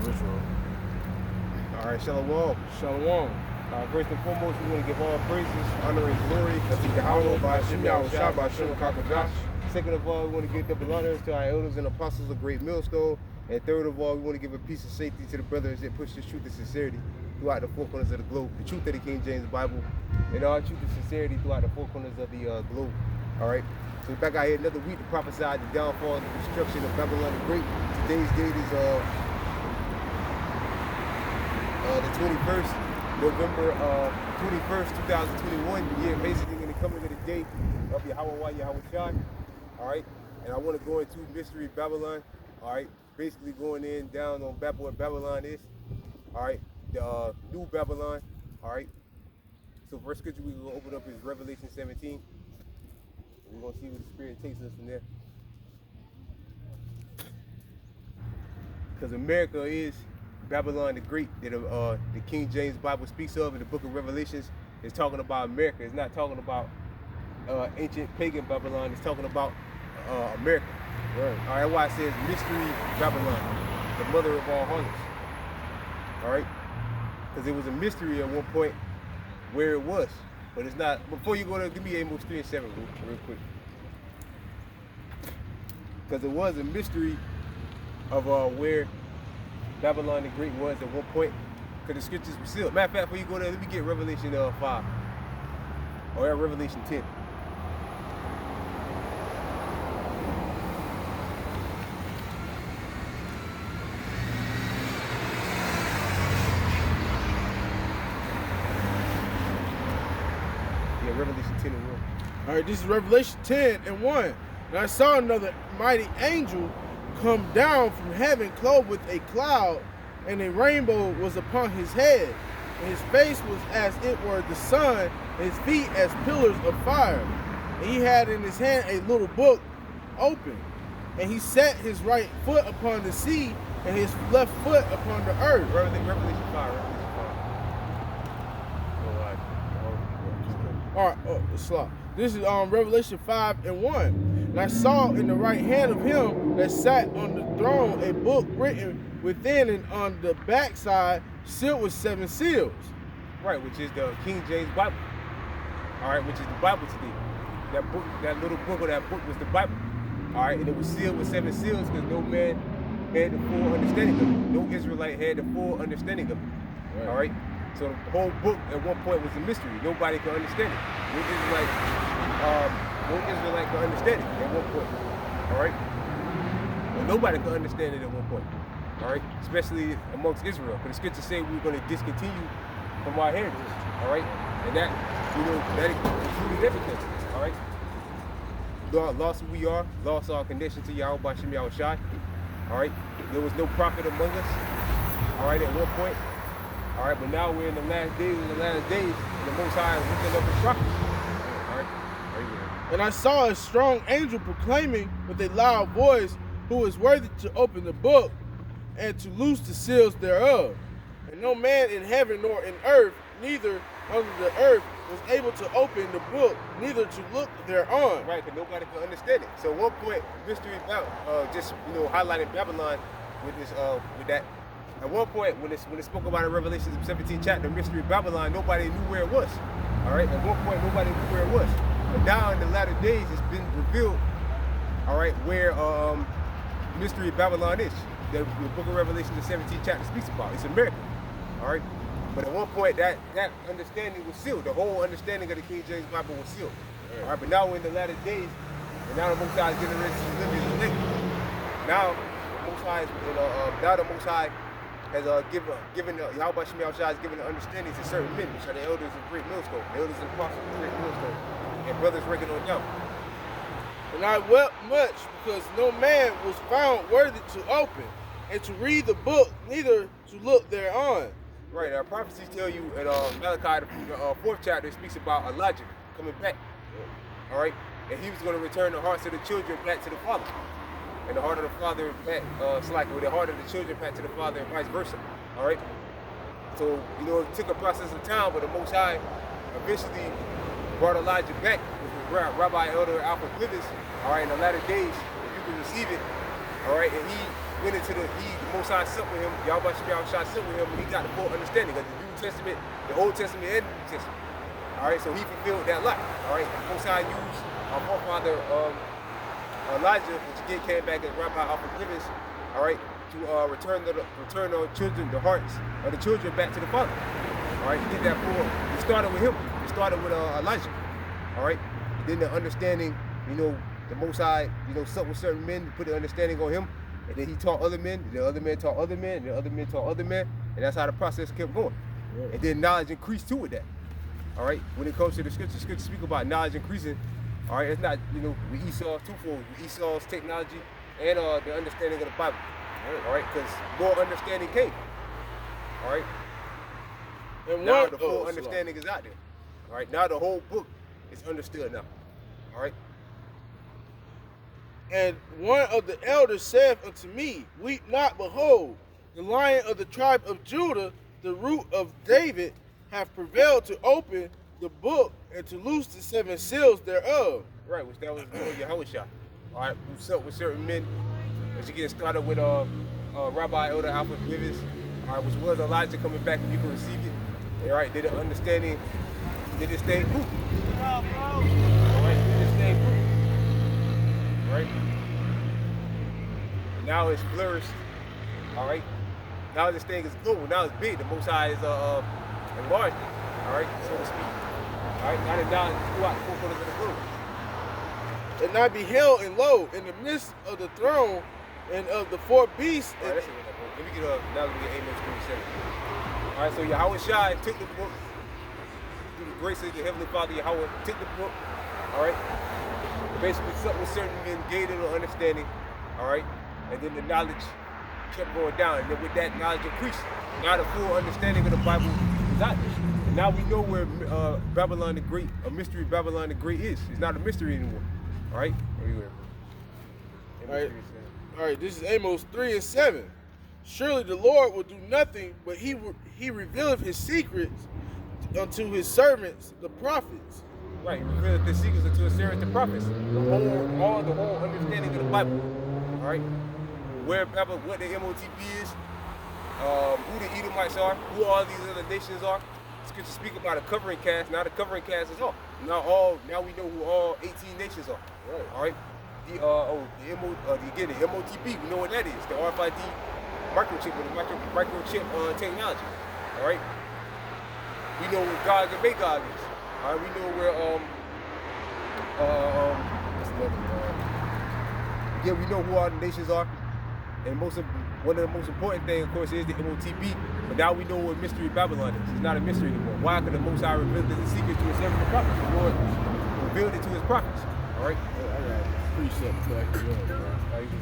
Israel. All right, Shalom. Shalom. First and foremost, we want to give all praises, honor, and glory unto Yahweh by Hashem Yahushua by Hashem Kakadosh. Second of all, we want to give double honors to our elders and apostles of Great Millstone. And third of all, we want to give a piece of safety to the brothers that push the truth and sincerity throughout the four corners of the globe. The truth of the King James Bible and our truth and sincerity throughout the four corners of the globe. All right. So back out here another week to prophesy the downfall and the destruction of Babylon the Great. Today's date is the 21st, November 21st, 2021. The year basically in the coming of the day of Yahweh Yahushua. All right. And I want to go into mystery Babylon. All right. Basically going down on what Babylon is. All right. The new Babylon. All right. So first scripture we're going to open up is Revelation 17. We're going to see what the Spirit takes us from there. Because America is Babylon the Great that the King James Bible speaks of in the book of Revelations. It's talking about America. It's not talking about ancient pagan Babylon. It's talking about America. Right. All right, that's why it says mystery Babylon, the mother of all harlots. All right? Because it was a mystery at one point where it was. But it's not. Before you go to, give me Amos 3 and 7 real quick. Because it was a mystery of where Babylon the Great was at one point. Because the scriptures were sealed. Matter of fact, before you go there, let me get Revelation 5. Or Revelation 10. Revelation 10 and 1. All right, this is Revelation 10 and 1. And I saw another mighty angel come down from heaven clothed with a cloud, and a rainbow was upon his head. And his face was as it were the sun, and his feet as pillars of fire. And he had in his hand a little book open. And he set his right foot upon the sea, and his left foot upon the earth. Revelation 5. All right, this is Revelation 5 and 1. And I saw in the right hand of him that sat on the throne a book written within and on the backside, sealed with 7 seals. Right, which is the King James Bible. All right, which is the Bible today. That book, that little book of that book was the Bible. All right, and it was sealed with 7 seals because no man had the full understanding of it. No Israelite had the full understanding of it. Right. All right. So the whole book at one point was a mystery. Nobody could understand it. No Israelite could understand it at one point. All right? Well, nobody could understand it at one point. All right? Especially amongst Israel. But the scriptures say we're going to discontinue from our heritage. All right? And that, that includes everything. All right? Lost who we are. Lost our connection to Yahweh by Hashem Yahushua. All right? There was no prophet among us. All right? At one point. All right, but now we're in the last days, and the Most High is lifting up his prophets. All right, and I saw a strong angel proclaiming with a loud voice, who is worthy to open the book and to loose the seals thereof. And no man in heaven nor in earth, neither under the earth, was able to open the book, neither to look thereon. Right, because nobody could understand it. So at one point, mystery just highlighted Babylon with this with that. At one point, when it spoke about in Revelation 17 chapter, mystery of Babylon, nobody knew where it was. All right, at one point, nobody knew where it was. But now in the latter days, it's been revealed, all right, where mystery of Babylon is. The book of Revelation, the 17th chapter speaks about. It's America, all right? But at one point, that understanding was sealed. The whole understanding of the King James Bible was sealed. All right, but now we're in the latter days, and now the Most High is getting ready to live in the lake. Now, the Most High has given Yahweh Shem Yahushua has given the understanding to certain men, which are the elders of Great Millstone, the elders and apostles of Great Millstone, and brothers reckoned on them. And I wept much because no man was found worthy to open and to read the book, neither to look thereon. Right, our prophecies tell you in Malachi, the 4th chapter, it speaks about Elijah coming back. All right, and he was going to return the hearts of the children back to the father. And the heart of the father back, with the heart of the children back to the father and vice versa. All right? So, it took a process of time, but the Most High eventually brought Elijah back with Rabbi Elder Alfred Clivis, all right, in the latter days, if you can receive it, all right, and he went into the Most High sent with him, Yahweh Shah sent with him, and he got the full understanding of the New Testament, the Old Testament, and the New Testament. All right, so he fulfilled that lot. All right, the Most High used our forefather Elijah, which again came back as Rabbi off of Livings, all right, to return the hearts of the children back to the Father. All right, he did that for. It started with him. It started with Elijah. All right, then the understanding, the Most High, slept with certain men, put the understanding on him, and then he taught other men, and the other men taught other men, and the other men taught other men, and that's how the process kept going. Yeah. And then knowledge increased to with that. All right, when it comes to the scriptures speak about knowledge increasing. All right, it's not, with Esau's twofold, with Esau's technology and the understanding of the Bible. All right, because more understanding came. All right, and now the full understanding is out there. All right, now the whole book is understood now. All right. And one of the elders saith unto me, Weep not, behold, the Lion of the tribe of Judah, the root of David, hath prevailed to open the book and to loose the 7 seals thereof. Right, which that was Yahweh Shah. All right, who slept with certain men. As you get started with Rabbi Elder Alfred Rivers, all right, which was Elijah coming back and people received it. All right, did it understanding, did this thing proof. All right, did this thing proof. Right? And now it's flourished. All right. Now this thing is global. Now it's big. The Most High is enlarged it. All right, so to speak. All right, now the knowledge is throughout the 4 corners of the globe. And I beheld, and lo, in the midst of the throne and of the 4 beasts. All right, that's it. Let me get now let me get Amos 27. All right, so Yahweh Shai took the book through the grace of the Heavenly Father. Yahweh took the book. All right, basically something certain men gained an understanding. All right, and then the knowledge kept going down, and then with that knowledge increased. Now the full understanding of the Bible is out there. And now we know where Babylon the Great, a mystery Babylon the Great is. It's not a mystery anymore. All right? All right, this is Amos 3 and 7. Surely the Lord will do nothing, but he revealeth his secrets unto his servants, the prophets. Right, revealeth the secrets unto his servants, the prophets. The whole understanding of the Bible. All right? What the MOTB is, who the Edomites are, who all these other nations are. Scripture speak about a covering cast. Now the covering cast is off. Now we know who all 18 nations are. Right. All right. The MOTB, we know what that is. The RFID microchip with the microchip technology. All right. We know what Gog and Magog is. All right. We know where we know who all the nations are. And one of the most important things, of course, is the MOTB. But now we know what mystery Babylon is. It's not a mystery anymore. Why? Because the Most High revealed the secret to his servant, the prophets. The Lord revealed it to his prophets. All right? I got precepts back again. How you doing?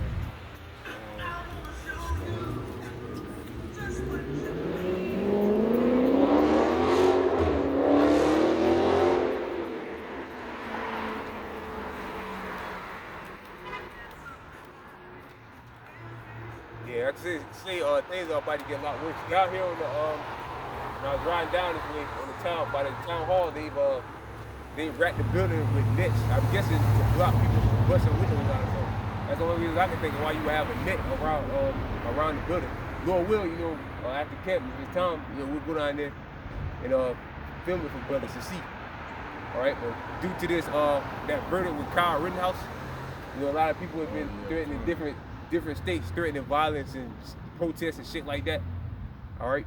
Yeah, I can say things are about to get a lot worse. Out here on the when I was riding down this way on the town by the town hall, they've wrapped the building with nets. I'm guessing to block people from busting windows out. So that's the only reason I can think of why you would have a net around the building. Lord will, after camp, it's time, we'll go down there and film it for brothers to see. All right, but due to this that verdict with Kyle Rittenhouse, a lot of people have been threatening different states, threatening violence and protests and shit like that. All right.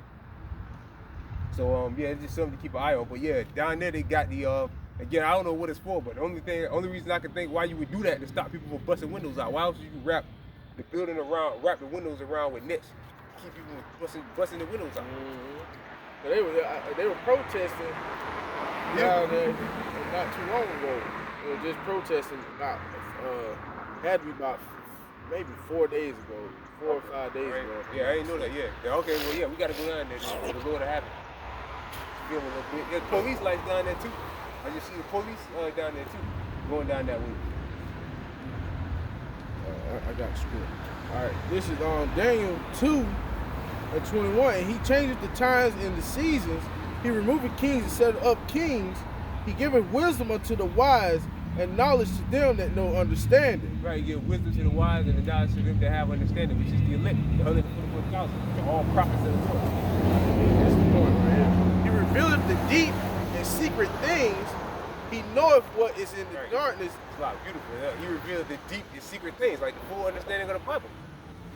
So it's just something to keep an eye on. But yeah, down there they got the again, I don't know what it's for, but the only reason I can think why you would do that to stop people from busting windows out. Why else would you wrap the windows around with nets, keep people busting the windows out? Mm-hmm. They were protesting down there not too long ago. They were just protesting about had to be about maybe 4 days ago, 4 or 5 days ago. Yeah, I didn't know that. Yeah. Okay. Well, yeah, we gotta go down there for the Lord to happen. Feel a little bit. There's police lights down there too. I just see the police down there too, going down that way. I got script. All right, this is Daniel 2 and 21. And he changeth the times and the seasons. He removeth kings and set up kings. He giveth wisdom unto the wise and knowledge to them that know understanding. Right, you give wisdom to the wise and the knowledge to them that have understanding, which is the elect, the 144,000, which are all prophets of the Lord. That's the point right here. He revealeth the deep and secret things. He knoweth what is in the darkness. It's a lot beautiful. He revealed the deep and secret things, like the full understanding of the Bible.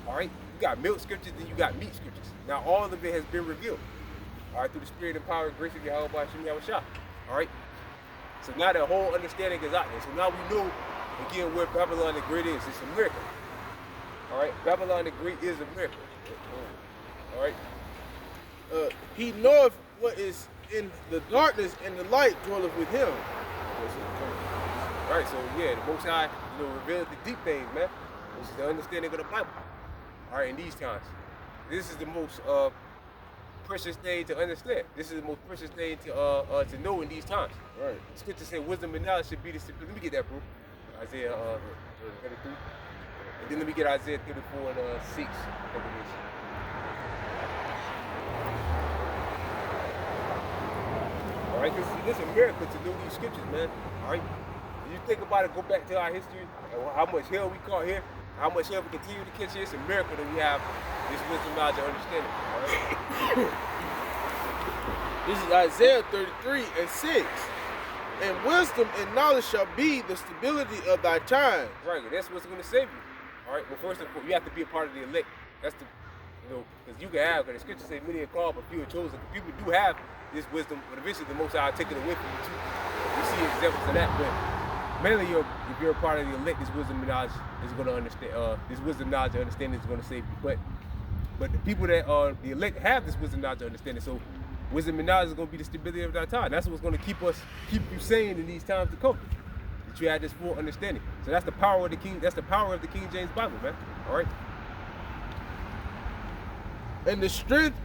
All right, you got milk scriptures, then you got meat scriptures. Now all of it has been revealed. All right, through the spirit and power and grace of Yahweh by Shem Yahushua. All right. So now the whole understanding is out there. So now we know again where Babylon the Great is. It's a miracle. All right, Babylon the Great is a miracle. All right. He knoweth what is in the darkness, and the light dwelleth with him. All right, so yeah, the Most High, revealed the deep things, man, which is the understanding of the Bible. All right, in these times, this is the most precious thing to understand. This is the most precious thing to know in these times. Right. Scripture said wisdom and knowledge should be the. Let me get that, bro. Isaiah 33, and then let me get Isaiah 34 and 6. All right, this is a miracle to know these scriptures, man. All right, you think about it, go back to our history, and how much hell we caught here, how much hell we continue to catch here. It's a miracle that we have this wisdom, knowledge, and understanding. All right. This is Isaiah 33 and 6. And wisdom and knowledge shall be the stability of thy time. Right, that's what's going to save you. All right, well, first of all, you have to be a part of the elect. That's the, because you can have, because the scriptures say many are called, but few are chosen. People do have this wisdom, but eventually the Most High will take it away from you too. You see examples of that, but mainly if you're a part of the elect, this wisdom and knowledge is going to understand. This wisdom, knowledge, and understanding is going to save you. But the people that are the elect have this wisdom, knowledge, and understanding. So wisdom and knowledge is going to be the stability of that time. That's what's going to keep you sane in these times to come. That you have this full understanding. So that's the power of the King. That's the power of the King James Bible, man. All right. And the strength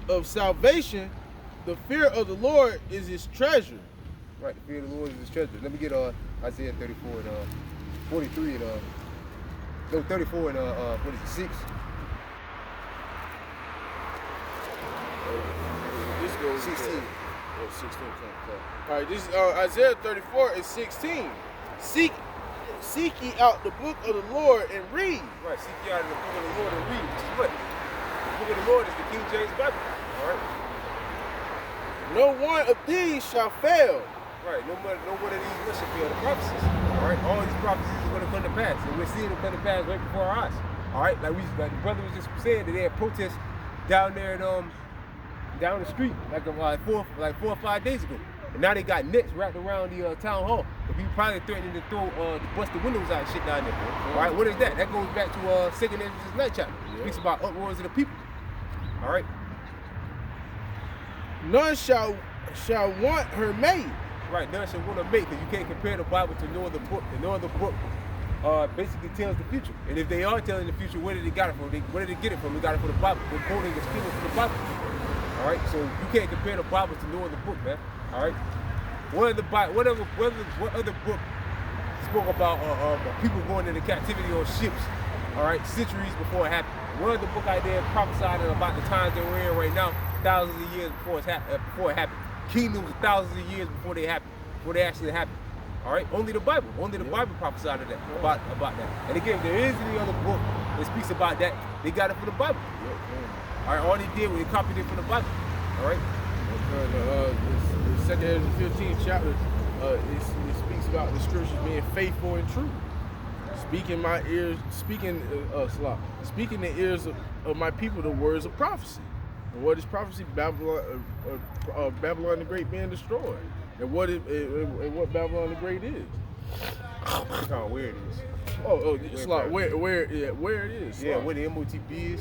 of salvation, the fear of the Lord is his treasure. Right, the fear of the Lord is his treasure. Let me get Isaiah 34 and 43 and 34 and what is it, 6? This goes 16. 16. All right, this is Isaiah 34 and 16. Seek ye out the book of the Lord and read. Right, seek ye out the book of the Lord and read, which is what? The book of the Lord is the King James Bible. All right. No one of these shall fail. Right, no one of these will shall fail. The prophecies. All right, all these prophecies are going to come to pass, and we're seeing them come to pass right before our eyes. All right, like the brother was just saying that they had protests down there down the street like 4 or 5 days ago, and now they got nets wrapped around the town hall. But people probably threatening to bust the windows out and shit down there. All right, what is that? That goes back to 2nd Ezra's night chapter. It speaks about uproars of the people. All right. None shall want her mate. Right, none shall want her mate, because you can't compare the Bible to no other book. And no other book basically tells the future. And if they are telling the future, where did they get it from? Where did they get it from? They got it from the Bible. They're quoting the scripture from the Bible. All right, so you can't compare the Bible to no other book, man. All right, what other book spoke about people going into captivity on ships? All right, centuries before it happened. What other book out there prophesied about the times that we're in right now, thousands of years before it happened? Kingdoms thousands of years before they actually happened. All right, only the Bible prophesied of that, about that. And again, if there is any other book that speaks about that, they got it from the Bible. All right, all they did was they copied it from the Bible. All right. The 2nd Ezra 15th chapter, it speaks about the scriptures being faithful and true. Speaking the ears of my people the words of prophecy. And what is prophecy? Babylon the Great being destroyed. And what Babylon the Great is. That's how weird it is. It's like where it is. Yeah, where the MOTB is.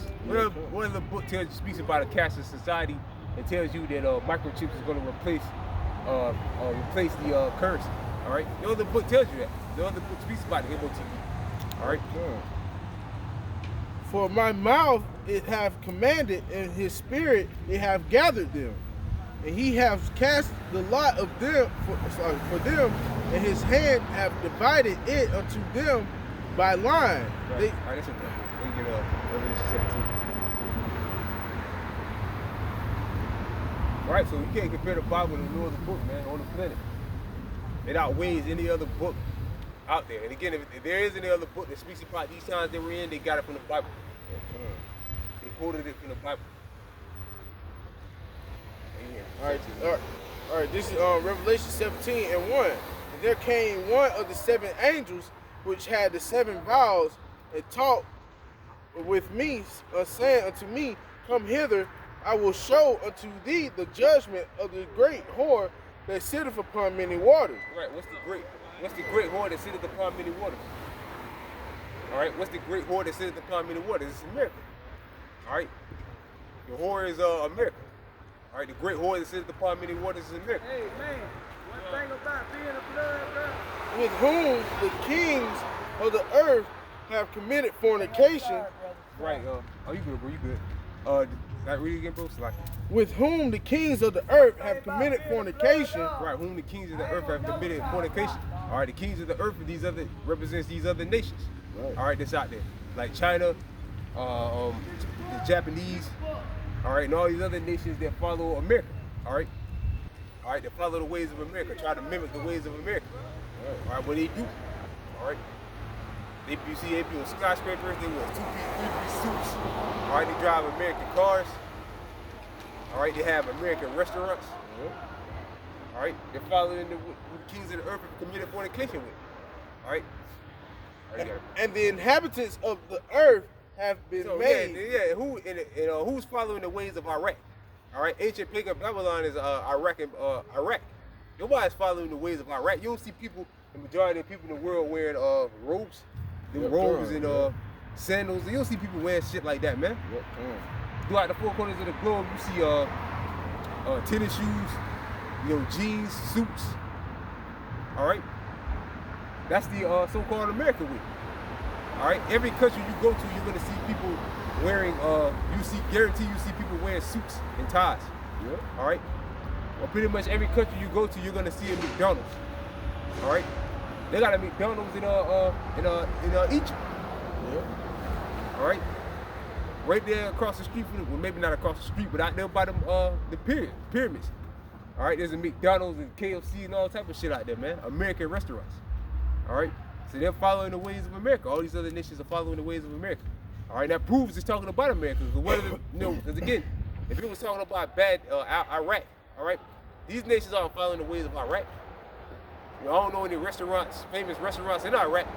One of the book speaks about a cashless society and tells you that microchips is going to replace the currency. All right. The other book tells you that. The other book speaks about the MOTB. All right. Yeah. For my mouth it hath commanded, and his spirit it hath gathered them. And he hath cast the lot of them for them, and his hand hath divided it unto them by line. Right. All right, that's enough. We can get Revelation 17. All right, so you can't compare the Bible to no other book, man, on the planet. It outweighs any other book out there. And again, if there is any other book that speaks about these times that we're in, they got it from the Bible. They quoted it from the Bible. All right. This is Revelation 17:1. And there came one of the 7 angels, which had the 7 vials, and talked with me, saying unto me, Come hither, I will show unto thee the judgment of the great whore that sitteth upon many waters. Right. What's the great whore that sitteth upon many waters? All right. What's the great whore that sitteth upon many waters? It's America. All right. The whore is America. All right. The great whore that sitteth upon many waters is America. Hey man, one thing about being a blood brother. With whom the kings of the earth have committed fornication. Right. Oh, you good, bro? You good? Read it again, bro. So with whom the kings of the earth have committed fornication. Right, whom the kings of the earth have committed fornication. All right, the kings of the earth represents these other nations. Right. All right, that's out there, like China, the Japanese. All right, and all these other nations that follow America. All right, they follow the ways of America, try to mimic the ways of America. All right, what they do. All right. They build skyscrapers, they wear 2-piece, 3-piece suits. All right, they drive American cars. All right, they have American restaurants. All right, they're following the kings of the earth have committed fornication with. All right. And the inhabitants of the earth have been made. Yeah. Who's following the ways of Iraq? All right, ancient pagan Babylon is Iraq. Nobody's following the ways of Iraq. You don't see people. The majority of people in the world wearing robes. Robes and sandals. You don't see people wearing shit like that, man. Throughout the 4 corners of the globe, you see tennis shoes, jeans, suits. All right, that's the so-called American way. All right, every country you go to, you're gonna see people wearing. Guarantee you see people wearing suits and ties. All right, well, pretty much every country you go to, you're gonna see a McDonald's. All right. They got a McDonald's in Egypt. All right, right there across the street from them. Well, maybe not across the street, but out there by them the pyramids. All right, there's a McDonald's and KFC and all type of shit out there, man. American restaurants. All right, so they're following the ways of America. All these other nations are following the ways of America. All right, that proves it's talking about America. Because again, if it was talking about bad Iraq, all right, these nations aren't following the ways of Iraq. I don't know any famous restaurants in Iraq,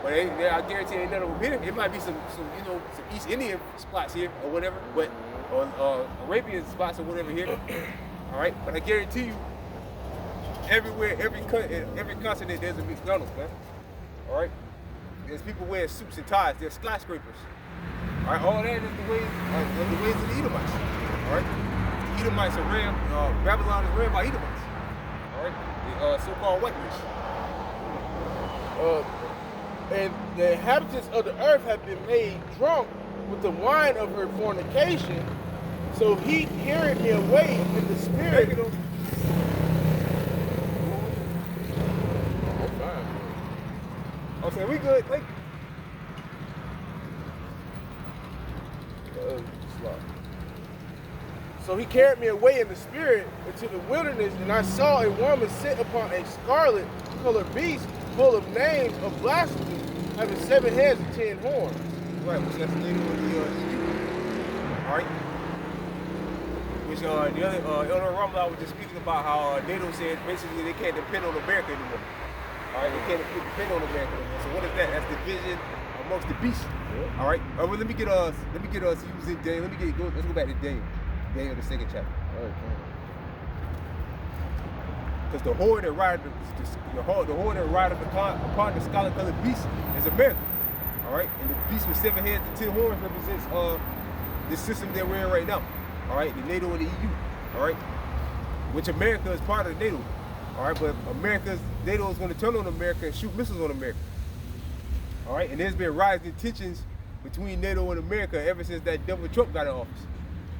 but I guarantee ain't none of them here. It might be some East Indian spots here or whatever, but or Arabian spots or whatever here. All right, but I guarantee you, everywhere, every continent, there's a McDonald's, man. All right, there's people wearing suits and ties. There's skyscrapers. All right, all that is the ways of the Edomites. All right, the Edomites are ran. Babylon is ran by Edomites. All right. So-called white race. And the inhabitants of the earth have been made drunk with the wine of her fornication. So he carried me away in the spirit. Okay, we good. Thank you. So he carried me away in the spirit into the wilderness, and I saw a woman sit upon a scarlet colored beast full of names of blasphemy, having 7 heads and 10 horns. Right, which that's the name of the EU. All right. Which the other Eleanor Rumble was just speaking about how NATO said basically they can't depend on America anymore. All right, they can't depend on America anymore. So what is that? That's division amongst the beasts. Yeah. All right. Well, let me get us using Daniel. Let's go back to Daniel. Daniel, the 2nd chapter. Because the whore that rideth upon the scarlet-colored beast is America. All right, and the beast with 7 heads and 10 horns represents the system that we're in right now. All right, the NATO and the EU. All right, which America is part of NATO. All right, but NATO is going to turn on America and shoot missiles on America. All right, and there's been rising tensions between NATO and America ever since that devil Trump got in office.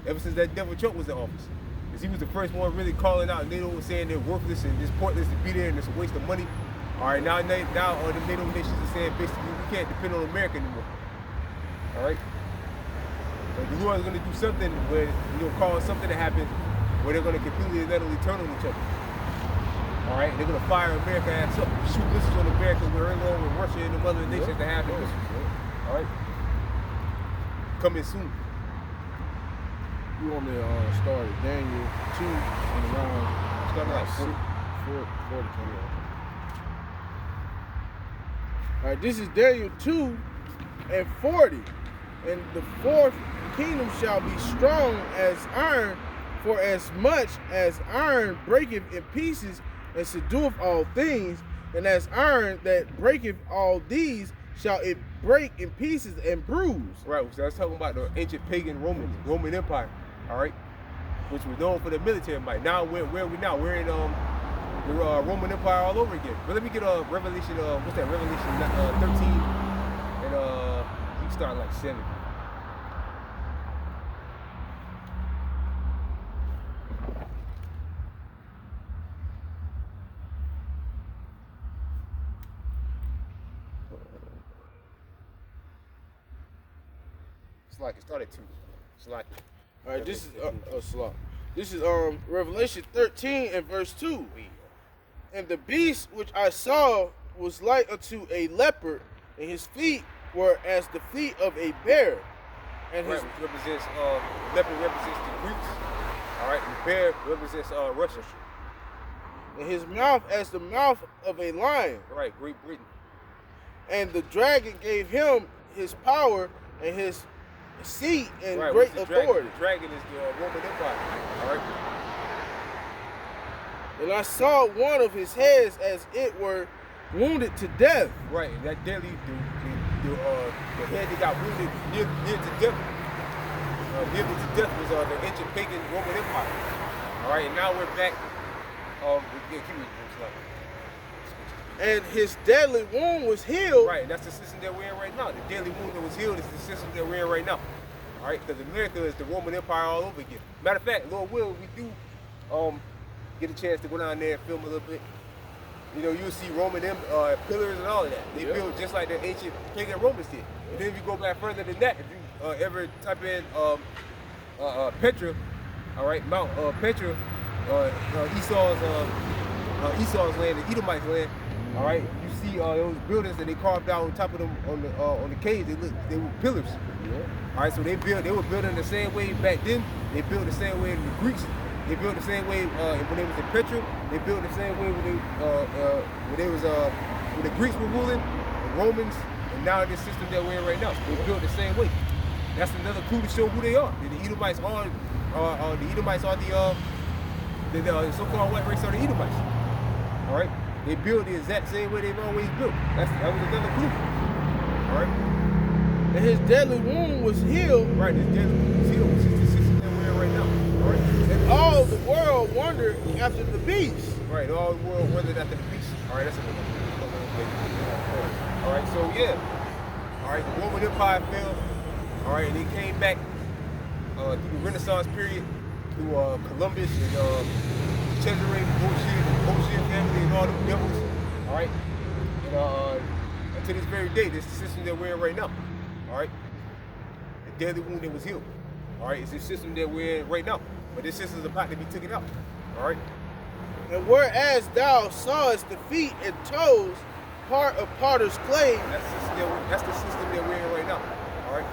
Ever since that devil Trump was in office. Because he was the first one really calling out NATO and saying they're worthless and just pointless to be there and it's a waste of money. All right, now the NATO nations are saying basically we can't depend on America anymore. All right? But the Lord is going to do something where, cause something to happen where they're going to completely and utterly turn on each other. All All right, they're gonna fire America ass up, shoot missiles on America. We're in along with Russia and the other nations that have the missiles. All right, coming soon. You want me to start at Daniel 2 and around Starting like 40. 40. All right, this is Daniel 2 and 40. And the fourth kingdom shall be strong as iron, for as much as iron breaketh in pieces and subdueth all things, and as iron that breaketh all these shall it break in pieces and bruise. Right, so that's talking about the ancient pagan Roman Empire, all right, which was known for their military might. Now, where are we now? We're in the Roman Empire all over again. But let me get Revelation, what's that, Revelation 13, and we can start like 7. It's like it started 2. It's like All right, this is Revelation 13 and verse 2. And the beast which I saw was like unto a leopard, and his feet were as the feet of a bear. And his right, which represents leopard represents the Greeks. All right, the bear represents Russia. And his mouth as the mouth of a lion. Right, Great Britain. And the dragon gave him his power and his seat and right, great the authority. The dragon is the Roman Empire. All right. And I saw one of his heads as it were wounded to death. Right, and that deadly, the head that got wounded near to death, nearly to death was the ancient pagan Roman Empire. All right, and now we're back. And his deadly wound was healed. Right, and that's the system that we're in right now. The deadly wound that was healed is the system that we're in right now. All right, because America is the Roman Empire all over again. Matter of fact, Lord will, we do get a chance to go down there and film a little bit. You know, you'll see Roman pillars and all of that. They built just like the ancient pagan Romans did. And then if you go back further than that, if you ever type in Petra, all right, Mount Petra, Esau's land, the Edomites' land. All right, you see those buildings that they carved out on top of them on the caves. They were pillars. Yeah. All right, so they were building the same way back then. They built the same way in the Greeks. They built the same way when they was in Petra. They built the same way when the Greeks were ruling, the Romans, and now this system that we're in right now. They built the same way. That's another clue to show who they are. The Edomites are the so-called white race are the Edomites. All right, they build the exact same way they've always built. That was another clue. All right, and his deadly wound was healed. Right, his deadly wound was healed, which is the system that we're in right now. All right, and all the world wondered after the beast. Right, all the world wondered after the beast. All right, that's another thing. All right, so yeah. All right, the Roman Empire fell. All right, and they came back through the Renaissance period, through Columbus and Cesare Borgia family and all them devils. All right, and until this very day, this is the system that we're in right now. All right, the deadly wound that was healed. All right, it's the system that we're in right now, but this system is about to be taken out. All right. And whereas thou sawest the feet and toes, part of potter's clay, that's the system that we're in right now. All right.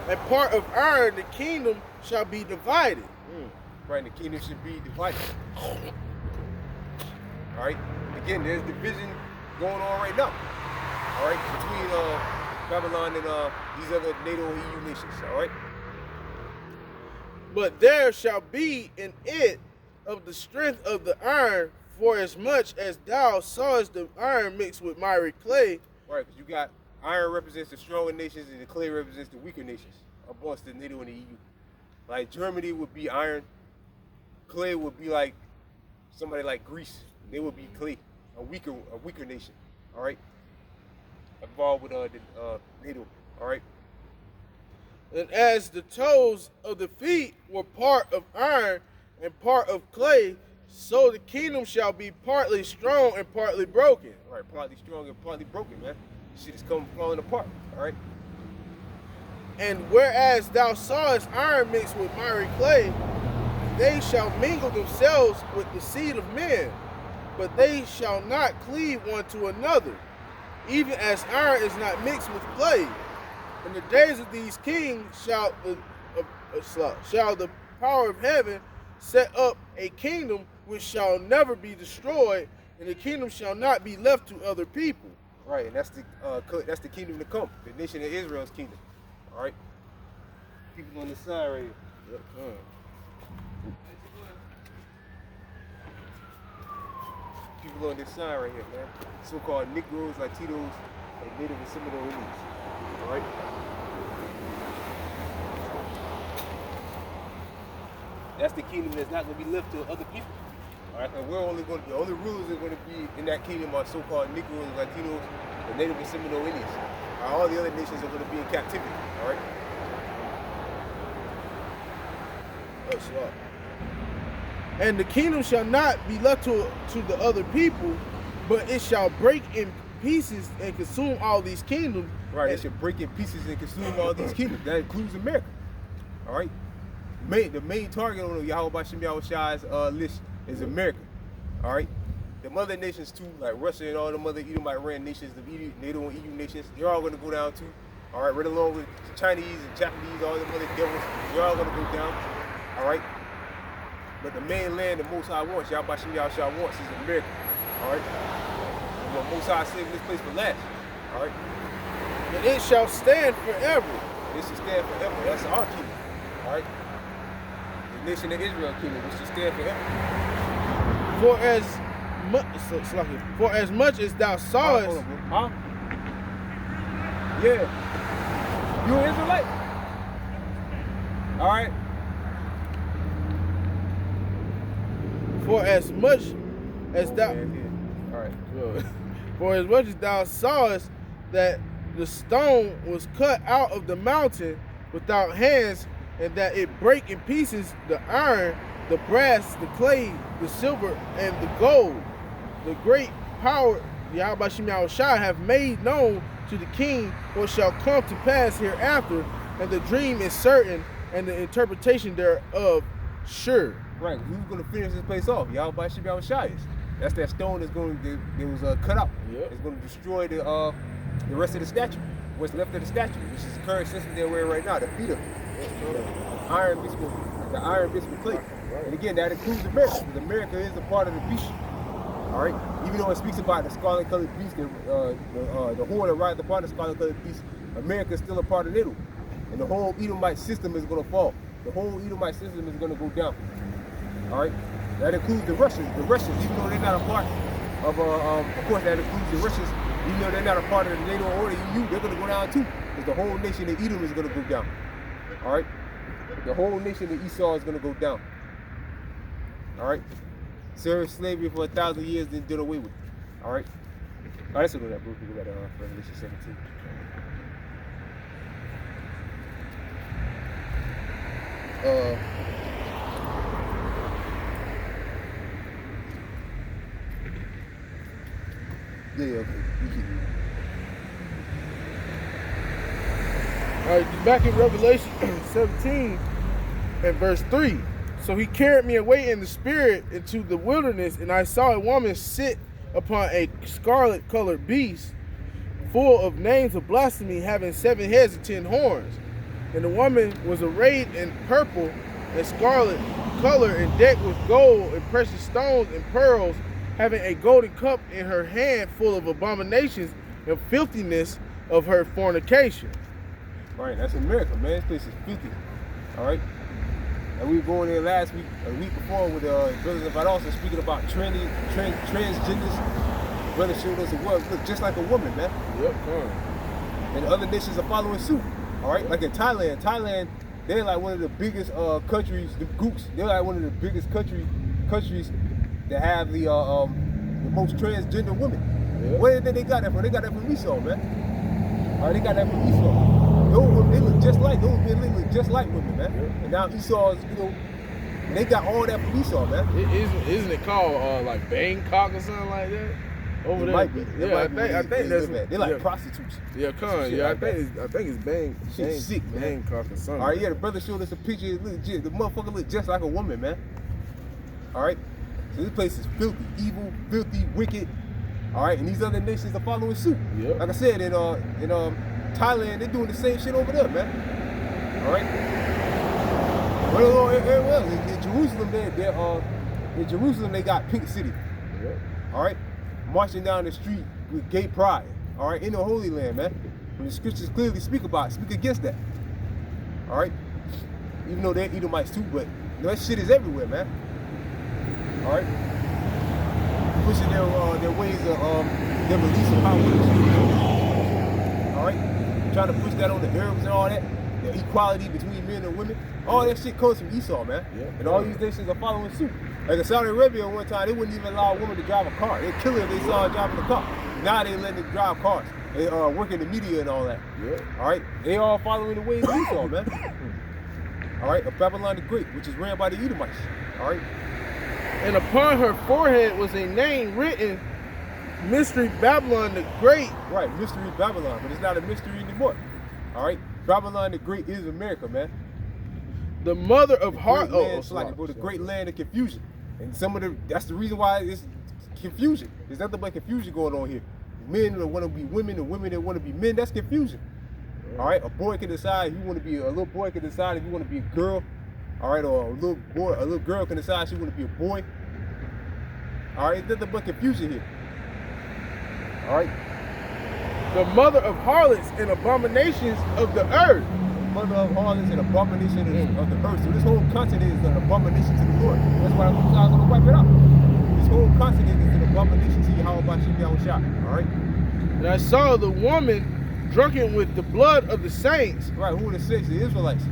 And part of iron, the kingdom shall be divided. Right, and the kingdom should be divided. All right. Again, there's division going on right now. All right, between Babylon and these other NATO and EU nations. All right. But there shall be in it of the strength of the iron, for as much as thou sawest the iron mixed with miry clay. Right, because you got iron represents the stronger nations and the clay represents the weaker nations amongst the NATO and the EU. Like Germany would be iron, clay would be like somebody like Greece. They would be clay, a weaker nation. All right, involved with the NATO. All right. And as the toes of the feet were part of iron and part of clay, so the kingdom shall be partly strong and partly broken. All right, partly strong and partly broken, man. Shit is falling apart. All right. And whereas thou sawest iron mixed with miry clay, they shall mingle themselves with the seed of men, but they shall not cleave one to another, even as iron is not mixed with clay. In the days of these kings shall the power of heaven set up a kingdom which shall never be destroyed, and the kingdom shall not be left to other people. Right, and that's the kingdom to come, the nation of Israel's kingdom. All right, people on the side right here. Yep. People on this side right here, man. So-called Negroes, Latinos, and Native and Seminole Indians. All right. That's the kingdom that's not going to be left to other people. All right, and the only rulers that are going to be in that kingdom are so-called Negroes, Latinos, and Native and Seminole Indians. All the other nations are going to be in captivity. All right. That's right. And the kingdom shall not be left to the other people, but it shall break in pieces and consume all these kingdoms. Right, it should break in pieces and consume all these kingdoms. That includes America. All right. The main target on Yahweh Shem Shai's list is America. All right. The other nations too, like Russia and all the other Edomite-ran nations, the NATO and EU nations, they're all going to go down too. All right, right along with the Chinese and Japanese, all the other devils, they're all going to go down. All right. But the main land the Most High wants, Yahweh Shem Shai wants, is America. All right. And the Most High saving this place for last. All right. And it shall stand forever. It should stand forever. That's our kingdom. All right. The nation of Israel kingdom, which should stand forever. For as much as thou sawest, huh? Yeah. You an Israelite? All right. for as much as thou, all right, good. For as much as thou sawest that the stone was cut out of the mountain without hands, and that it break in pieces the iron, the brass, the clay, the silver, and the gold. The great power Yahweh Shem Shai have made known to the king what shall come to pass hereafter, and the dream is certain, and the interpretation thereof sure. Right, who's going to finish this place off? Yahweh Shem Shai is. That's that stone that's going to, that was cut out. Yep. It's going to destroy the rest of the statue. What's left of the statue, which is the current system they're wearing right now, the feet of the iron mixed with clay. Right. And again, that includes America, because America is a part of the beast. All right, even though it speaks about the scarlet-colored beast, the horn that rides upon the scarlet-colored beast, America is still a part of it, and the whole Edomite system is going to fall. The whole Edomite system is going to go down. All right, that includes the Russians. The Russians, even though they're not a part of course, that includes the Russians. Even though they're not a part of the NATO or the EU, they're going to go down too, because the whole nation of Edom is going to go down. All right, the whole nation of Esau is going to go down. All right, served slavery for 1,000 years, then did away with it. All right, let's look at that, bro. Look at that, Revelation 17. Yeah, okay. All right, back in Revelation 17 and verse 3. So he carried me away in the spirit into the wilderness, and I saw a woman sit upon a scarlet-colored beast, full of names of blasphemy, having 7 heads and 10 horns. And the woman was arrayed in purple and scarlet color, and decked with gold and precious stones and pearls, having a golden cup in her hand full of abominations and filthiness of her fornication. Right, that's America, man. This place is filthy. All right. And we were going there last week, a week before, with brothers about also speaking about transgenders. Brother showed us a woman look just like a woman, man. Yep, come on. And other nations are following suit. All right, like in Thailand, they're like one of the biggest countries. The Gooks, they're like one of the biggest countries that have the most transgender women. Yep. Where did they got that from? They got that from Esau, man. All right, they got that from Esau. Those women, they look just like women, man. Yep. And now Esau's, they got all that from Esau, man. Isn't it called like Bangkok or something like that? Over there. Might be. Yeah, I think that's they're like prostitutes. Yeah, I think it's Shit's sick, man. Bangkok or something. All right, yeah, the brother showed us a picture. The motherfucker looked just like a woman, man. All right. So this place is filthy, evil, filthy, wicked. All right, and these other nations are following suit. Yep. Like I said, in Thailand, they're doing the same shit over there, man. All right. Well, in Jerusalem, they got Pink City. Yep. All right, marching down the street with gay pride. All right, in the Holy Land, man. And the scriptures clearly speak against that. All right, even though they're Edomites too, but that shit is everywhere, man. All right, pushing their ways of their release of power. All right, trying to push that on the Arabs and all that. The equality between men and women, all that shit comes from Esau, man. Yeah. And all these nations are following suit. Like in Saudi Arabia, one time they wouldn't even allow a woman to drive a car. They'd kill her if they saw her driving a car. Now they let them drive cars. They work in the media and all that. Yeah. All right, they all following the ways of Esau, man. All right, of Babylon the Great, which is ran by the Edomites. All right. And upon her forehead was a name written, Mystery Babylon the Great. Right, Mystery Babylon, but it's not a mystery anymore. All right, Babylon the Great is America, man. The mother of the great land of confusion. And that's the reason why it's confusion. There's nothing but confusion going on here. Men that want to be women and women that want to be men, that's confusion. All right, a boy can decide if you want to be a little boy can decide if you want to be a girl. All right, or a little girl can decide she want to be a boy. All right, it's nothing but confusion here. All right. The mother of harlots and abominations of the earth. Mother of harlots and abomination of the earth. So this whole continent is an abomination to the Lord. That's why I'm going to wipe it out. This whole continent is an abomination to Yahweh Shah. All right. And I saw the woman drunken with the blood of the saints. Right. Who are the saints? The Israelites.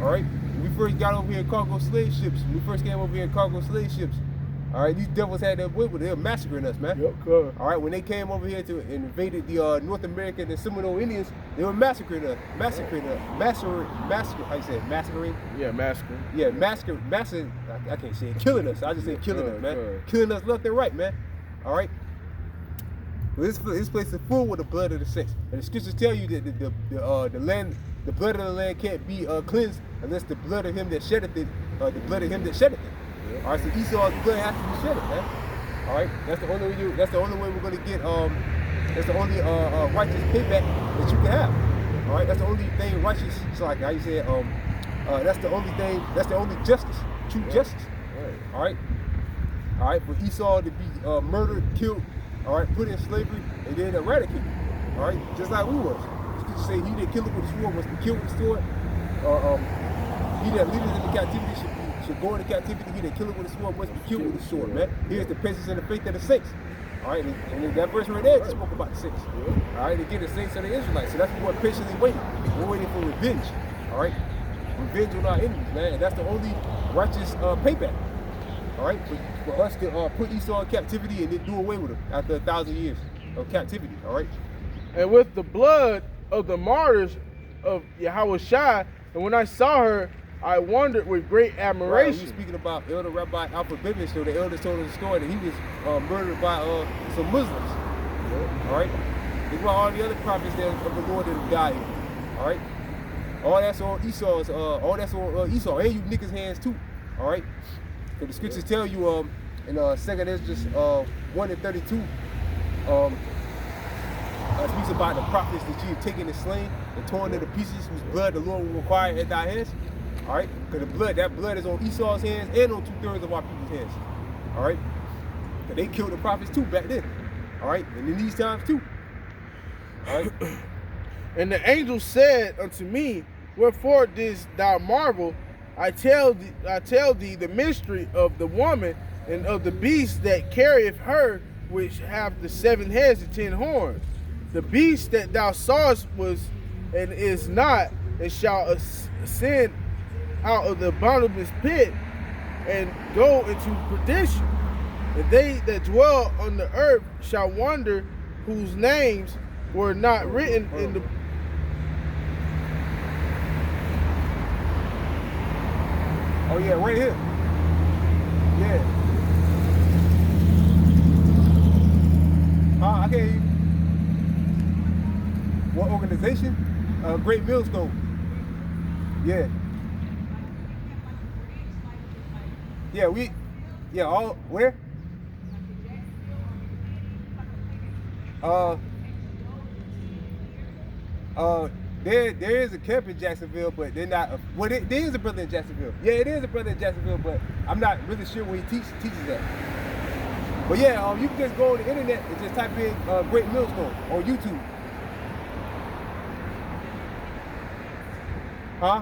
All right. When we first got over here in cargo slave ships. When we first came over here in cargo slave ships. All right, these devils had their way with it. They were massacring us, man. Yep, cool. All right, when they came over here to invaded the North American and Seminole Indians, they were massacring us. How you say it? Massacring? Yeah, massacring. Yeah, I can't say it. Killing us. I just say killing us, man. Killing us left and right, man. All right. Well, this place is full with the blood of the saints, and the scriptures tell you that the blood of the land can't be cleansed unless the blood of him that sheddeth it, the blood of him that sheddeth it. All right, so Esau's blood has to be shedded, man. All right, that's the only way we're gonna get that's the only righteous payback that you can have. All right, that's the only thing righteous. So like how you said, that's the only justice, true justice. Right. All right, for Esau to be murdered, killed, all right, put in slavery, and then eradicated. All right, just like we was. You say he that killed with the sword must be killed with the sword. He that leadeth into captivity should go into captivity. He that killeth with the sword must be killed with the sword, man. Here's the patience and the faith of the saints. All right, and that verse right there spoke about the saints. All right, again, the saints are the Israelites. So that's what we're patiently waiting. We're waiting for revenge. All right, revenge on our enemies, man. And that's the only righteous payback. All right, for us to put Esau in captivity and then do away with him after 1,000 years of captivity. All right, and with the blood of the martyrs of Yahweh Shai, and when I saw her, I wondered with great admiration. Right, we speaking about Elder Rabbi Alpha Bivens, so the elders told us the story that he was murdered by some Muslims. All right, it's about all the other prophets of the Lord that have died. All right, all that's on Esau's. Esau, and you niggas' hands too. All right, because the scriptures tell you in 2nd Ezra 1:32. Speaks about the prophets that you have taken and slain and torn into pieces, whose blood the Lord will require at thy hands. All right, because that blood is on Esau's hands and on 2/3 of our people's hands. All right, because they killed the prophets too back then. All right, and in these times too. All right. And the angel said unto me, wherefore didst thou marvel? I tell thee the mystery of the woman and of the beast that carrieth her, which have the 7 heads and 10 horns. The beast that thou sawest was and is not, and shall ascend out of the bottomless pit and go into perdition. And they that dwell on the earth shall wonder, whose names were not written in the Oh yeah, right here. Yeah. I can't hear you. What organization? Great Millstone. Yeah. Yeah, all where? There is a camp in Jacksonville, but they're not. Well, there is a brother in Jacksonville. Yeah, it is a brother in Jacksonville, but I'm not really sure where he teaches at. But yeah, you can just go on the internet and just type in Great Millstone on YouTube. Huh?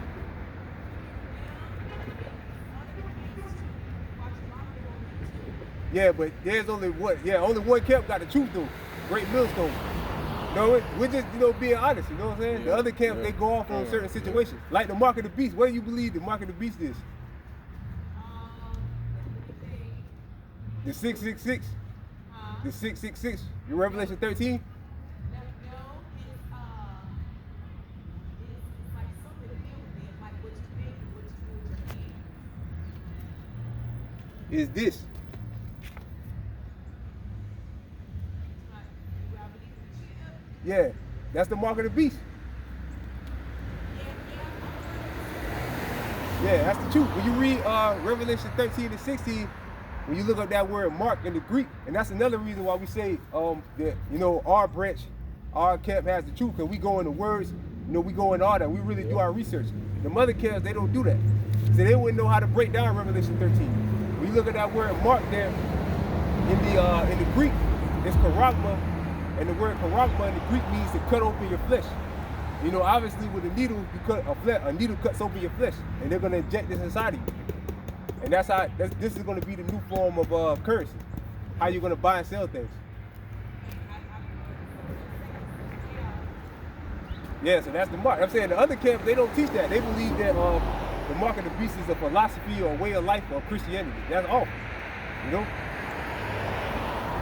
Yeah, but there's only one. Yeah, only one camp got the truth though. Great Millstone. No, we're just being honest. You know what I'm saying? Yeah, The other camp they go off on certain situations, like the mark of the beast. What do you believe the mark of the beast is? The 666. The 666. Your Revelation 13. Is this? Yeah, that's the mark of the beast. Yeah, that's the truth. When you read Revelation 13 and 16, when you look up that word mark in the Greek, and that's another reason why we say that, you know, our branch, our camp has the truth, because we go in the words, you know, we go in all that. We really do our research. The other camps, they don't do that. So they wouldn't know how to break down Revelation 13. When you look at that word mark there, in the Greek, it's karagma, and the word karagma in the Greek means to cut open your flesh. You know, obviously with a needle, you cut a needle cuts open your flesh, and they're gonna inject this inside of you. And that's how this is gonna be the new form of currency. How you're gonna buy and sell things. Yeah, so that's the mark. I'm saying the other camps, they don't teach that. They believe that the mark of the beast is a philosophy or a way of life or Christianity. That's all. You know?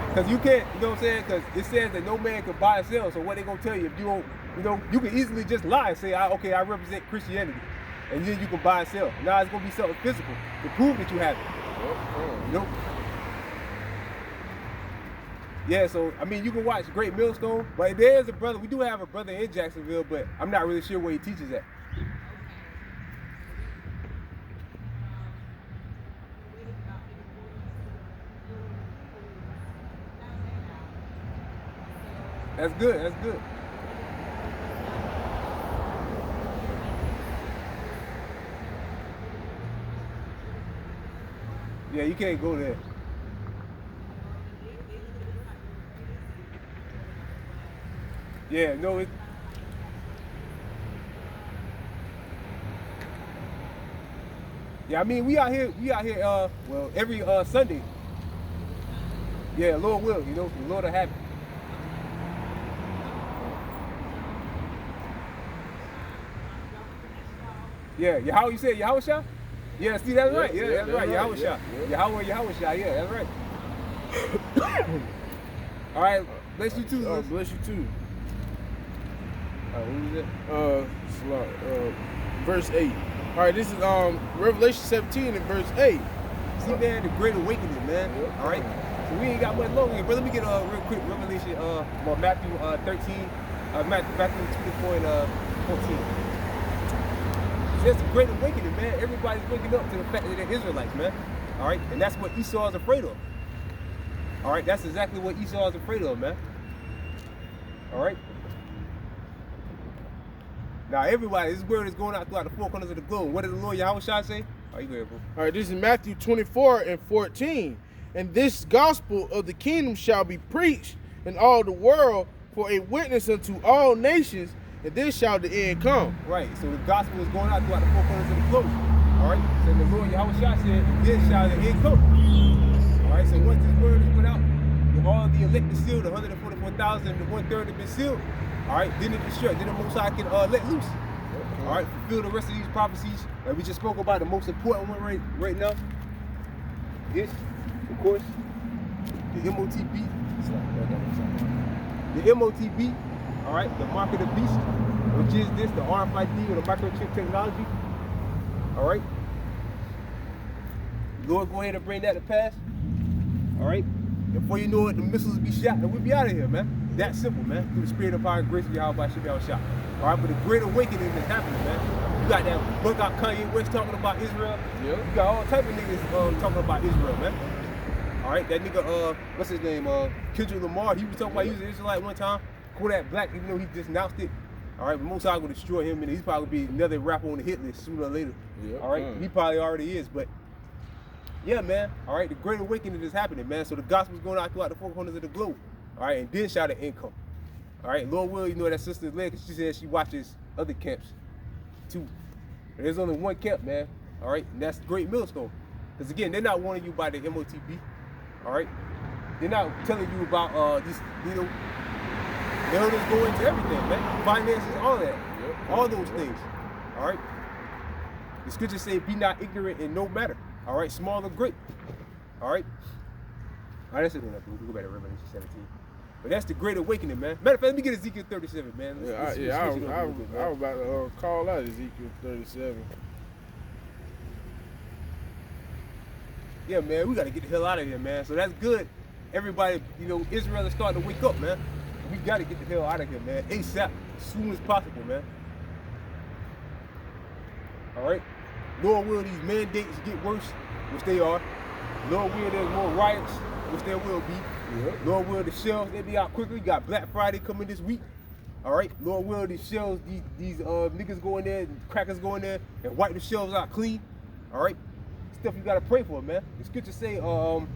Because you can't, you know what I'm saying? Because it says that no man can buy and sell. So what they gonna tell you if you don't, you know, you can easily just lie and say, okay, I represent Christianity. And then you can buy and sell. Now it's gonna be something physical to prove that you have it. You know? Yeah, so I mean you can watch Great Millstone, but there's a brother, we do have a brother in Jacksonville, but I'm not really sure where he teaches at. That's good, that's good. Yeah, you can't go there. Yeah, no, it. Yeah, I mean, we out here, well, every Sunday. Yeah, Lord will, you know, the Lord will have it. Yeah, Yahweh, you said Yahweh Shah? Yeah, see, that's right. Yeah, that's right. Yahweh Shah. Yahweh Shah. Yeah, that's right. All right, bless you too. Bless you too. What was it? Verse 8. All right, this is Revelation 17 and verse 8. See, man, the Great Awakening, man. All right. So we ain't got much longer here, but let me get real quick Revelation, Matthew 13, Matthew 24 and 14. It's a great awakening, man. Everybody's waking up to the fact that they're Israelites, man. All right, and that's what Esau is afraid of. All right, that's exactly what Esau is afraid of, man. All right. Now, everybody, this word is going out throughout the four corners of the globe. What did the Lord Yahweh Shah say? Oh, you go ahead, bro. All right, this is Matthew 24 and 14. And this gospel of the kingdom shall be preached in all the world for a witness unto all nations, and then shall the end come. Right, so the gospel is going out throughout the four corners of the globe. All right, so the Lord Yahweh Shah said, then shall the end come. All right, so once this word is put out, all the elect is sealed, the 144,000, the 1/3 have been sealed. All right, then it destruct, then the Most High can let loose. All right, fulfill the rest of these prophecies that we just spoke about. The most important one right now is, of course, the MOTB. The MOTB, all right, the mark of the beast, which is this, the RFID or the microchip technology. All right. Lord, go ahead and bring that to pass. All right. Before you know it, the missiles be shot and we'll be out of here, man. That simple, man. Through the spirit of power and grace of Yahweh should be out shot. All right, but the great awakening is happening, man. You got that book out Kanye West talking about Israel. Yeah. You got all type of niggas talking about Israel, man. All right, that nigga, what's his name? Kendrick Lamar. He was talking about he was an Israelite one time. Kodak Black, even though he just announced it. All right, but most time gonna destroy him, and he's probably gonna be another rapper on the hit list sooner or later. Yep. All right, he probably already is, but yeah, man. All right, the Great Awakening is happening, man. So the gospel's going out throughout the four corners of the globe. All right, and then shout out income. All right, Lord will, you know that sister's leg, she said she watches other camps too. There's only one camp, man. All right, and that's Great Millstone. Because again, they're not warning you by the MOTB. All right, they're not telling you about just, you know, they'll just go into everything, man. Finances, all that, all those things. All right. The scriptures say, "Be not ignorant in no matter." All right, small or great. All right. All right, that's it. We'll go back to Revelation 17. But that's the Great Awakening, man. Matter of fact, let me get Ezekiel 37, man. I was about to call out Ezekiel 37. Yeah, man, we got to get the hell out of here, man. So that's good. Everybody, you know, Israel is starting to wake up, man. We got to get the hell out of here, man. ASAP, as soon as possible, man. All right? Lord will these mandates get worse, which they are. Lord will there's more riots, which there will be. Yep. Lord will the shells, they be out quickly. Got Black Friday coming this week. All right? Lord will these shells, these niggas go in there, crackers go in there and wipe the shelves out clean. All right? Stuff you got to pray for, man. The scriptures say, woe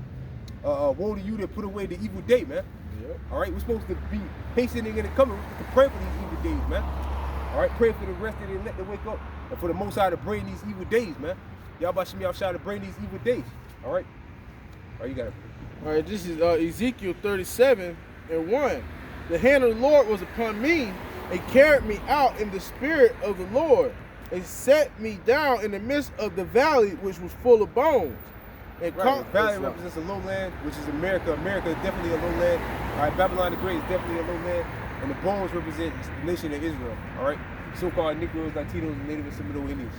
to you that put away the evil day, man. Yep. All right? We're supposed to be hastening and coming to pray for these evil days, man. All right? Pray for the rest of the elect to wake up. And for the Most High to bring these evil days, man. Y'all about to shout to bring these evil days. All right? All right, you got it. All right, this is Ezekiel 37:1. The hand of the Lord was upon me and carried me out in the spirit of the Lord and set me down in the midst of the valley which was full of bones. And right, the valley represents a lowland, which is America. America is definitely a lowland. All right, Babylon the Great is definitely a lowland. And the bones represent the nation of Israel. All right? So-called Negroes, Latinos, and Native and Seminole Indians.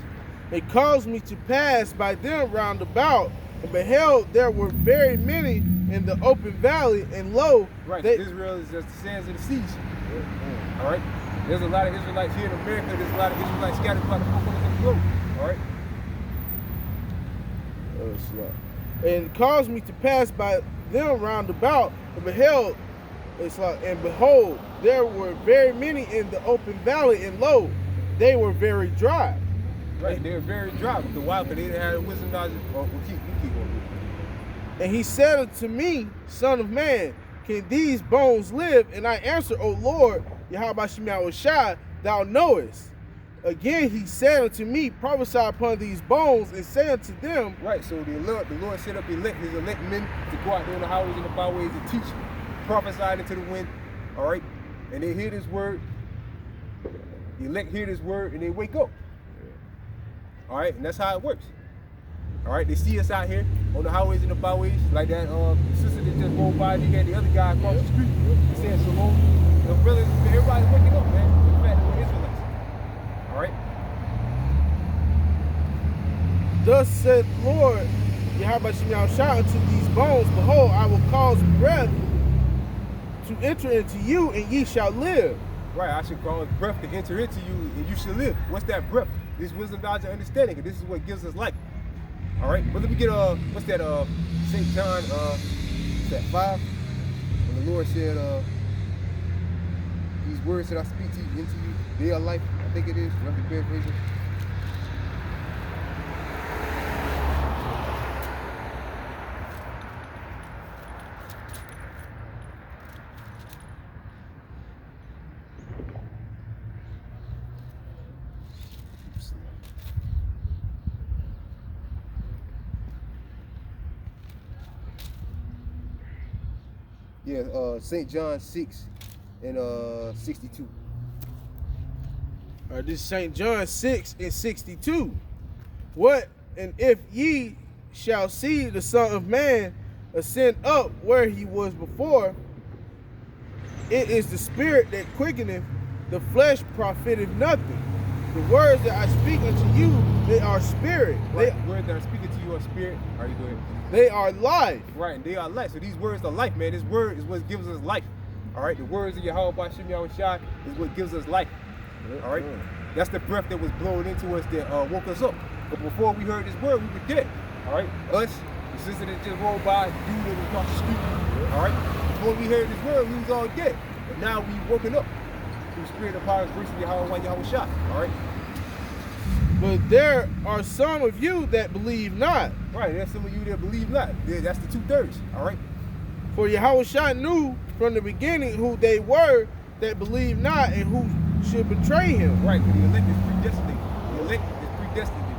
It caused me to pass by them round about, and beheld there were very many in the open valley, and lo, right, Israel is just the sands of the seas. Yeah. All right? There's a lot of Israelites here in America. There's a lot of Israelites scattered throughout the four corners of the globe. All right? And caused me to pass by them round about, and beheld, and behold, there were very many in the open valley, and lo, they were very dry. Right, they were very dry. But the wild, because they didn't have wisdom, knowledge. Oh, we'll keep on. And he said unto me, Son of man, can these bones live? And I answered, O Lord, Yahweh Shai, thou knowest. Again he said unto me, prophesy upon these bones, and say unto them. Right, so the Lord set up his elect men to go out there on the highways and the byways and teach, prophesy into the wind. All right, and they hear this word. The elect hear this word and they wake up. All right, and that's how it works. All right, they see us out here on the highways and the byways, like that sister that just rolled by. They had the other guy across the street saying shalom. The brothers, everybody's waking up, man. The fact that we're Israelites. All right. Thus said the Lord, Yahweh shout unto these bones, behold, I will cause breath to enter into you, and ye shall live. Right, I should cause breath to enter into you, and you shall live. What's that breath? This wisdom, knowledge, and understanding, and this is what gives us life. All right, but let me get what's that? St. John, what's that 5? When the Lord said, "These words that I speak to you, into you, they are life." I think it is. Roughly paraphrasing. Yeah, St. John 6 and 62. This is St. John 6 and 62. What, and if ye shall see the Son of Man ascend up where he was before, it is the spirit that quickeneth, the flesh profiteth nothing. The words that I speak unto you, they are spirit. Right, the words that are speaking to you are spirit. All right, go ahead. They are life. Right, and they are life. So these words are life, man. This word is what gives us life. All right, the words of Yahweh Bashim Shai is what gives us life. All right, that's the breath that was blown into us that woke us up. But before we heard this word, we were dead. All right, us, the The sister that just rolled by, the dude that was across the street. All right? Before we heard this word, we was all dead. But now we woken up through the spirit of power, grace of Yahweh shot. All right? But there are some of you that believe not. Right, there's some of you that believe not. That's the 2/3. All right? For Yahushua knew from the beginning who they were that believed not and who should betray him. Right, because the elect is predestinated. The elect is predestinated.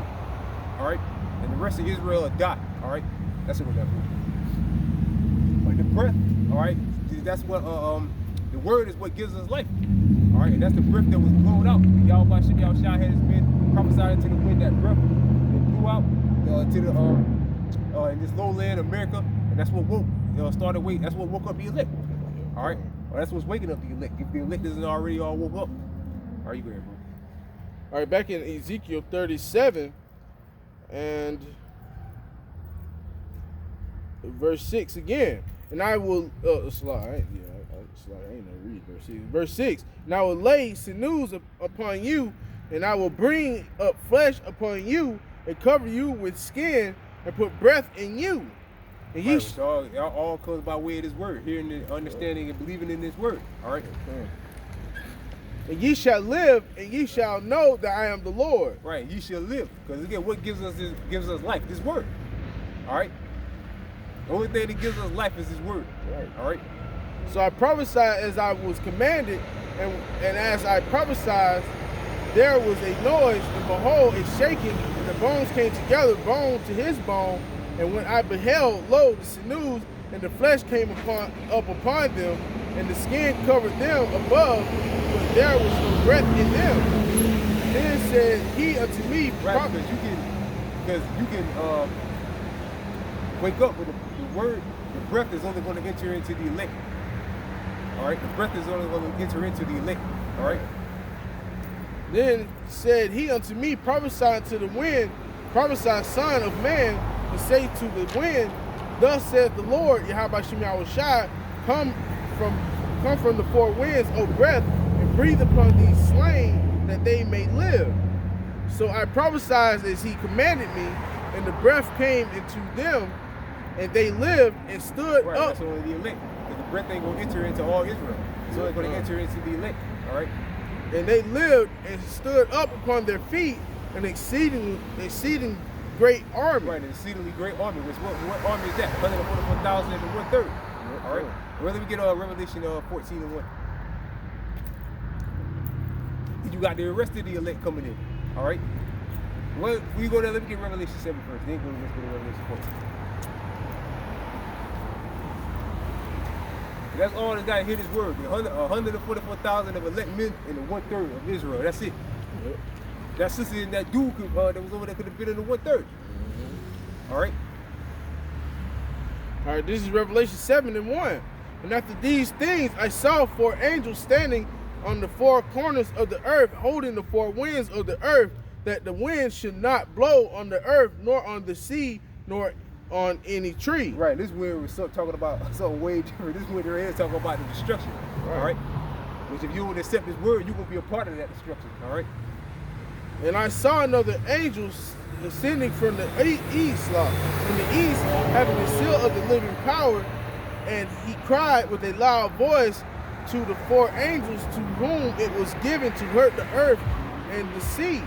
All right? And the rest of Israel will die. All right? That's what that means. But the breath, all right, that's what, the word is what gives us life. All right? And that's the breath that was blown out. Yahweh Shah had his men prophesied into the wind that breath that blew out to the, in this lowland America. And that's what woke, that's what woke up the elect. All right? Well, that's what's waking up the elect. If the elect isn't already all woke up. All right, you go ahead, bro. All right, back in Ezekiel 37 and verse 6 again. And I will, I ain't no read verse 6. Verse 6, and I will lay sinews upon you, and I will bring up flesh upon you, and cover you with skin, and put breath in you. And ye all comes by way of this word, hearing and understanding and believing in this word. All right. And ye shall live, and ye shall know that I am the Lord. Right. Ye shall live, because again, what gives us life? This word. All right. The only thing that gives us life is His word. Right. All right. So I prophesied as I was commanded, and as I prophesied, there was a noise, and behold, it shaking, and the bones came together, bone to his bone. And when I beheld, lo, the sinews and the flesh came up upon them, and the skin covered them above, but there was no breath in them. Then said he unto me, right, because you can wake up with the word. The breath is only going to enter into the elect. All right, the breath is only going to enter into the elect. All right. Then said he unto me, prophesy to the wind, prophesy, son of man, and say to the wind, thus saith the Lord, Yahweh Shai, come from the four winds, O breath, and breathe upon these slain, that they may live. So I prophesied as he commanded me, and the breath came into them, and they lived and stood right, up. That's only the elect, because the breath ain't going to enter into all Israel. It's only going to enter into the elect. All right. And they lived and stood up upon their feet, an exceeding great army. Right, an exceedingly great army. What army is that? 144,000 and 1/3. All right. Where do we get Revelation 14 and 1? You got the rest of the elect coming in. All right. Well, we go there. Let me get Revelation 7 first. Then let's go to Revelation 14. That's all that got to hear this word. The 144,000 of elect men and the 1/3 of Israel. That's it. Yep. That sister and that dude that was over there could have been in the 1/3. All right. All right. This is Revelation 7 and 1. And after these things, I saw four angels standing on the four corners of the earth, holding the four winds of the earth, that the wind should not blow on the earth, nor on the sea, nor on any tree. Right, this wind was talking about something way different. This wind right here is talking about the destruction. Right. All right. Which if you would accept this word, you're gonna be a part of that destruction. All right. And I saw another angel ascending from the east, having the seal of the living power, and he cried with a loud voice to the four angels to whom it was given to hurt the earth and the sea,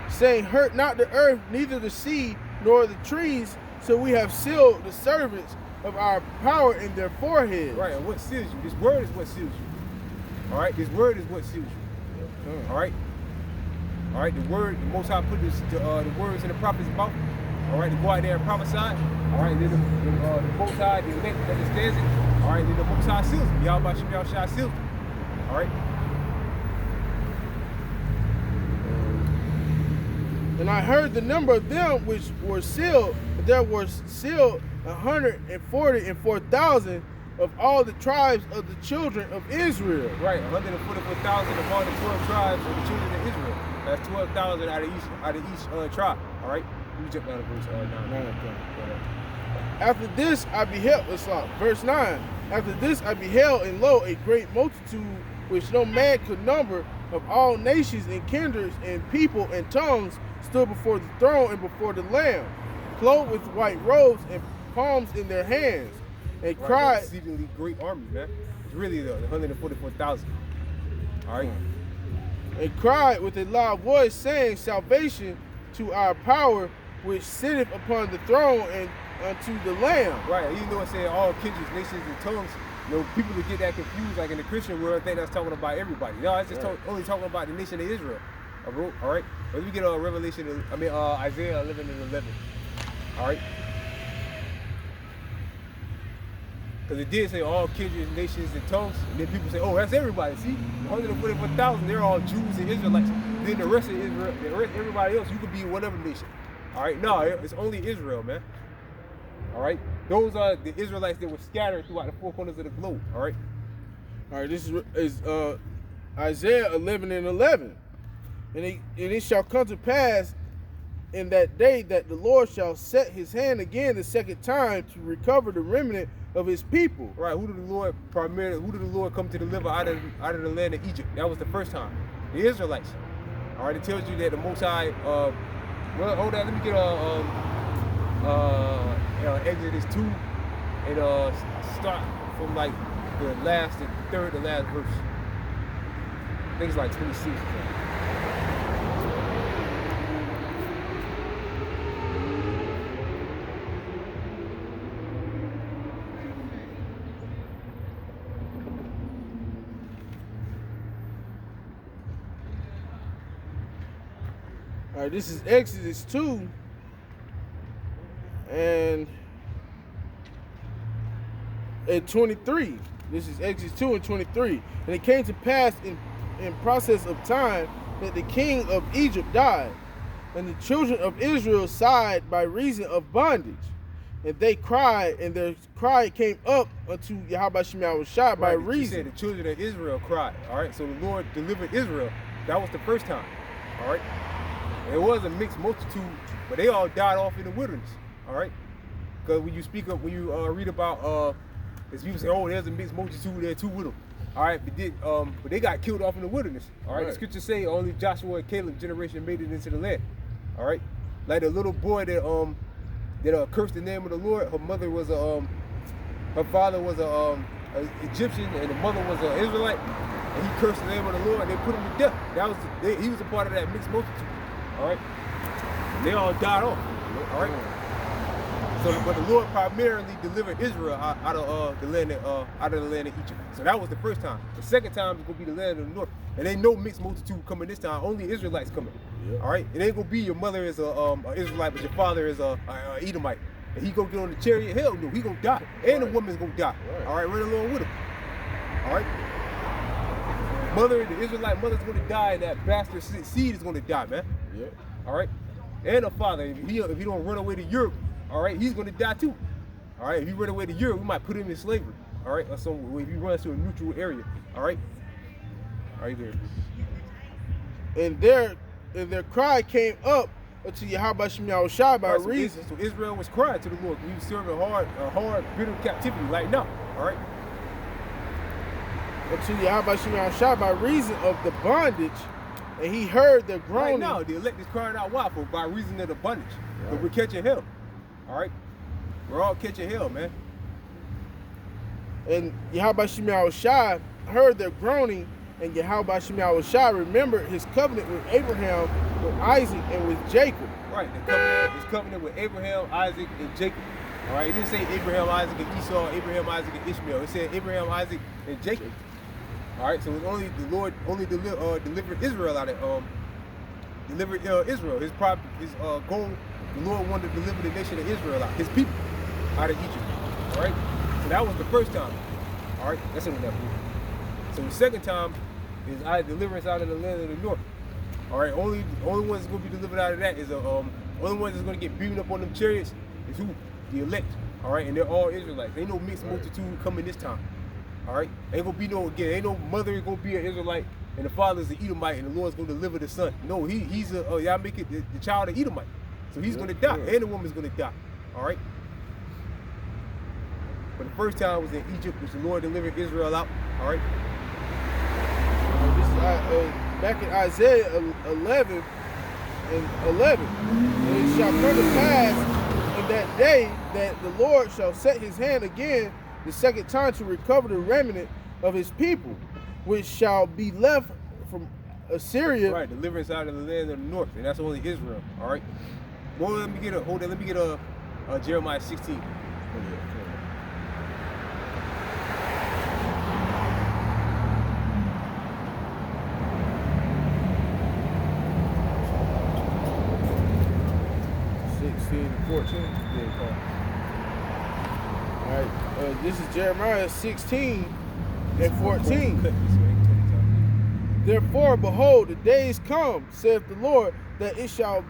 saying, hurt not the earth, neither the sea, nor the trees, so we have sealed the servants of our power in their foreheads. Right, and what seals you? This word is what seals you. All right, this word is what seals you. All right. All right, the word, the Most High put the words in the prophet's mouth. All right, to go out there and prophesy. All right, then the Most High, the elect understands it. All right, then the Most High seals it. Yahweh Shai seals it. All right. And I heard the number of them which were sealed. There were sealed 144,000 of all the tribes of the children of Israel. Right, 144,000 of all the 12 tribes of the children of Israel. That's 12,000 out of each tribe. All right, let me jump down to verse 9. After this I beheld, verse 9. After this I beheld, and lo, a great multitude which no man could number, of all nations and kindreds and people and tongues, stood before the throne and before the Lamb. clothed with white robes and palms in their hands, and cried. An exceedingly great army, man. It's really the 144,000. All right. And cried with a loud voice, saying, Salvation to our power, which sitteth upon the throne, and unto the Lamb. Right. You know, it saying all kindreds, nations, and tongues. You know, people would get that confused, like in the Christian world, think that's talking about everybody. No, it's just only talking about the nation of Israel. All right. Let me get Isaiah 11 and 11. All right. Because it did say all kindreds, nations, and tongues. And then people say, oh, that's everybody. See, 144,000, they're all Jews and Israelites. Then the rest of Israel, everybody else, you could be whatever nation. All right. No, it's only Israel, man. All right. Those are the Israelites that were scattered throughout the four corners of the globe. All right. All right. This is Isaiah 11 and 11. And it shall come to pass in that day that the Lord shall set his hand again the second time to recover the remnant of his people. Right. Who did the Lord come to deliver out of the land of Egypt? That was the first time. The Israelites. All right. It tells you that the Most High. Well, hold on. Let me get Exodus 2 and start from like the third to last verse. I think it's like 26. All right, this is Exodus 2 and 23. This is Exodus 2 and 23. And it came to pass in process of time that the king of Egypt died, and the children of Israel sighed by reason of bondage. And they cried, and their cry came up unto Yahweh Shai by reason. He said the children of Israel cried. All right, so the Lord delivered Israel. That was the first time. All right. It was a mixed multitude, but they all died off in the wilderness. All right, because when you read about, as people say, oh, there's a mixed multitude there too with them. All right, but they got killed off in the wilderness. All right, the scriptures say only Joshua and Caleb generation made it into the land. All right, like the little boy that cursed the name of the Lord. Her mother was her father was a Egyptian, and the mother was an Israelite, and he cursed the name of the Lord, and they put him to death. He was a part of that mixed multitude. All right, and they all died off. All right. So, but the Lord primarily delivered Israel out of the land of Egypt. So that was the first time. The second time is gonna be the land of the north, and ain't no mixed multitude coming this time. Only Israelites coming. All right, it ain't gonna be your mother is a Israelite, but your father is a Edomite, and he gonna get on the chariot. Hell no, he gonna die, and the woman's gonna die. All right, run along with him. All right. The Israelite mother's gonna die, and that bastard seed is gonna die, man. Yeah. All right. And a father, if he don't run away to Europe, all right, he's gonna die too. All right. If he run away to Europe, we might put him in slavery. All right. Or if he runs to a neutral area. All right. All right there. And their cry came up unto Yahweh Shai by reason. So Israel was crying to the Lord. He was serving a hard, bitter captivity. Like no. All right. Unto Yahweh Shai by reason of the bondage, and he heard their groaning. Right now, the elect is crying out why? For by reason of the bondage. But we're catching hell. All right? We're all catching hell, man. And Yahweh Shai heard their groaning, and Yahweh Shai remembered his covenant with Abraham, with Isaac, and with Jacob. Right, his covenant with Abraham, Isaac, and Jacob. All right, it didn't say Abraham, Isaac, and Esau, Abraham, Isaac, and Ishmael. It said Abraham, Isaac, and Jacob. All right, so it's only the Lord delivered Israel out of Israel. His goal, the Lord wanted to deliver the nation of Israel out, his people, out of Egypt. All right, so that was the first time. All right, that's in that book. So the second time is deliverance out of the land of the north. All right, only ones that's gonna be delivered out of that is only ones that's gonna get beaten up on them chariots is who? The elect. All right, and they're all Israelites. Ain't no mixed multitude coming this time. All right, ain't no mother gonna be an Israelite and the father's an Edomite and the Lord's gonna deliver the son. No, he's y'all make it the child of Edomite, so he's gonna die and the woman's gonna die. All right, but the first time was in Egypt, which the Lord delivered Israel out. All right. This is back in Isaiah 11 and 11. And it shall come to pass day that the Lord shall set his hand again the second time to recover the remnant of his people, which shall be left from Assyria. Right, deliverance out of the land of the north, and that's only Israel. All right. Well, let me get Jeremiah 16. And 14. All right, this is Jeremiah 16 and 14. Therefore, behold, the days come, saith the Lord, that it shall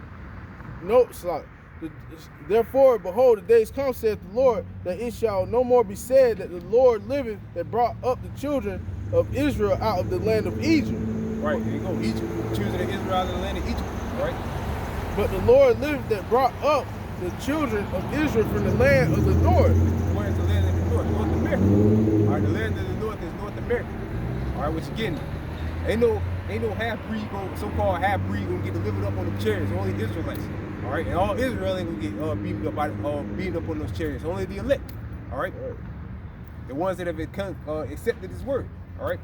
Therefore, behold, the days come, saith the Lord, that it shall no more be said that the Lord liveth, that brought up the children of Israel out of the land of Egypt. Right, there you go, Egypt. The children of Israel out of the land of Egypt. All right. But the Lord liveth, that brought up the children of Israel from the land of the north. Where is the land of the north? North America. All right, the land of the north is North America. All right, which again, ain't no half-breed, so-called half-breed gonna get delivered up on them chariots. Only Israelites. All right, and all Israel ain't gonna get beaten up on those chariots. Only the elect. All right, the ones that have accepted His word. All right.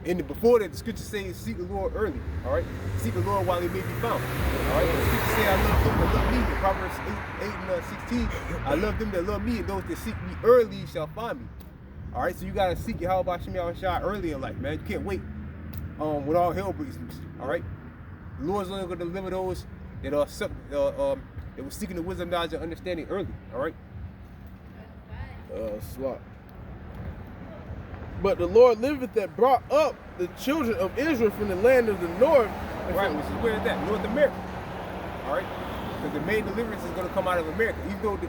And before that, the scripture says, seek the Lord early. All right, seek the Lord while He may be found. All right, the scripture says, I love them that love me. In Proverbs 8 and 16, I love them that love me, and those that seek me early shall find me. All right, so you gotta seek your Yahweh Shai early in life, man. You can't wait when all hell breaks loose. All right, the Lord's only gonna deliver those that were seeking the wisdom, knowledge, and understanding early. All right. Slot. But the Lord liveth, that brought up the children of Israel from the land of the north. Right, which is where is that? North America. All right, because the main deliverance is going to come out of America. Even though you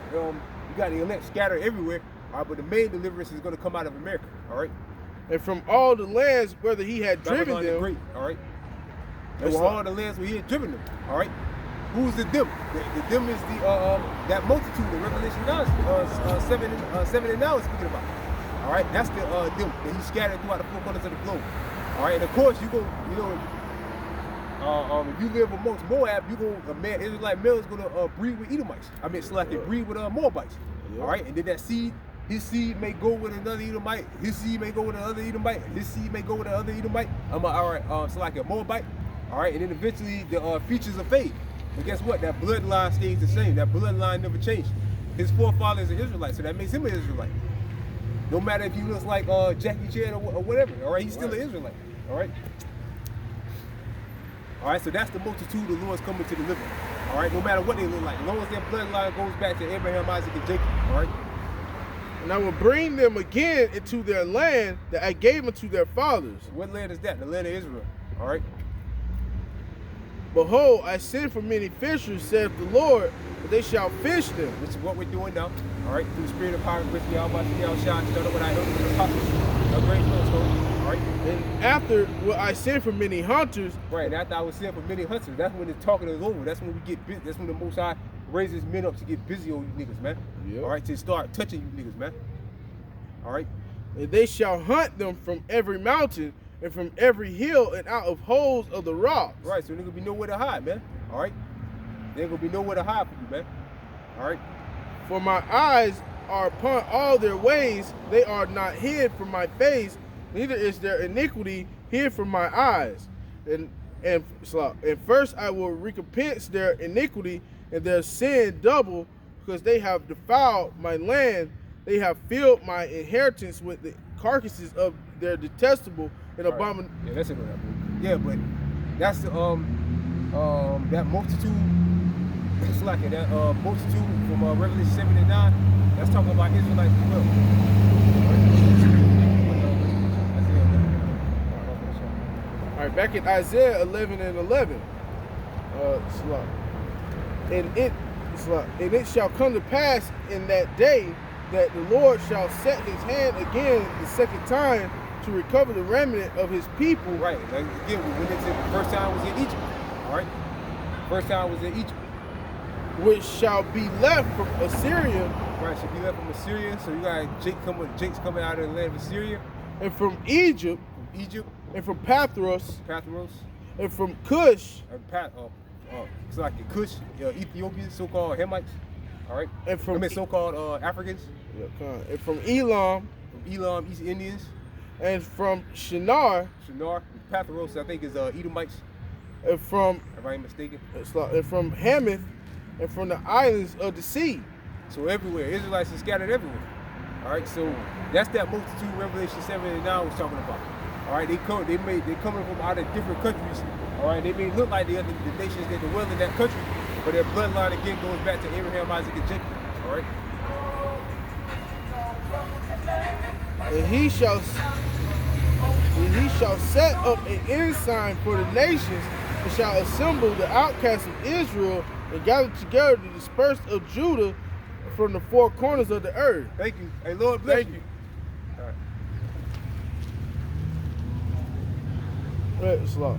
got the elect scattered everywhere, all right, but the main deliverance is going to come out of America. All right. And from all the lands whether he had driven them. Great, all right. And all the lands where he had driven them. All right. Who's the them? The them is that multitude that Revelation 7 and 9 is speaking about. All right, that's the them that he scattered throughout the four corners of the globe. All right, and of course if you live amongst Moab, Israelite male is gonna breed with Edomites. Breed with Moabites. Yep. All right, and then that seed, his seed may go with another Edomite. His seed may go with another Edomite. His seed may go with another Edomite. A Moabite. All right, and then eventually the features are fade. But guess what? That bloodline stays the same. That bloodline never changed. His forefather is an Israelite, so that makes him an Israelite. No matter if he looks like Jackie Chan or whatever, all right, he's still an Israelite, all right? All right, so that's the multitude the Lord's coming to deliver, all right? No matter what they look like, as long as their bloodline goes back to Abraham, Isaac, and Jacob, all right? And I will bring them again into their land that I gave unto their fathers. What land is that? The land of Israel, all right? Behold, I send for many fishers, saith the Lord, but they shall fish them. Which is what we're doing now, all right? Through the spirit of power, with Yahweh Shai, started what I heard from the apostles, a great millstone, all right? And after what I send for many hunters. Right, and after I was sent for many hunters, that's when the talking is over. That's when we get busy. That's when the Most High raises men up to get busy on you niggas, man. Yep. All right, to start touching you niggas, man. All right? And they shall hunt them from every mountain and from every hill and out of holes of the rocks. Right, so there gonna be nowhere to hide, man. All right? There gonna be nowhere to hide for you, man. All right? For my eyes are upon all their ways, they are not hid from my face, neither is their iniquity hid from my eyes. And first I will recompense their iniquity and their sin double, because they have defiled my land. They have filled my inheritance with the carcasses of their detestable and abominable. Yeah, that's a good one. Yeah, but that's the that multitude. It's like that multitude from Revelation 7 and 9. That's talking about Israelites as well. All right, back in Isaiah 11 and 11. And it shall come to pass in that day that the Lord shall set his hand again the second time to recover the remnant of his people. Right. Like, again, we went into the first time was in Egypt. All right. First time was in Egypt. Which shall be left from Assyria. Right, should be left from Assyria. So you got Jake's coming out of the land of Assyria. And from Egypt. And from Pathros. And from Cush. It's like the Cush, Ethiopians, so-called Hamites. All right. And from so-called Africans. Yeah, con. And from Elam. From Elam, East Indians. And from Shinar. Pathros, I think is Edomites. And from, if I ain't mistaken. And from Hamath, and from the islands of the sea. So everywhere, Israelites are scattered everywhere. All right, so that's that multitude Revelation 7 and 9 was talking about. All right, they're coming from out of different countries. All right, they may look like the nations that dwell in that country, but their bloodline again goes back to Abraham, Isaac, and Jacob. All right. And he shall set up an ensign for the nations, and shall assemble the outcasts of Israel, and gather together the dispersed of Judah from the four corners of the earth. Thank you. Hey, Lord bless you. All right.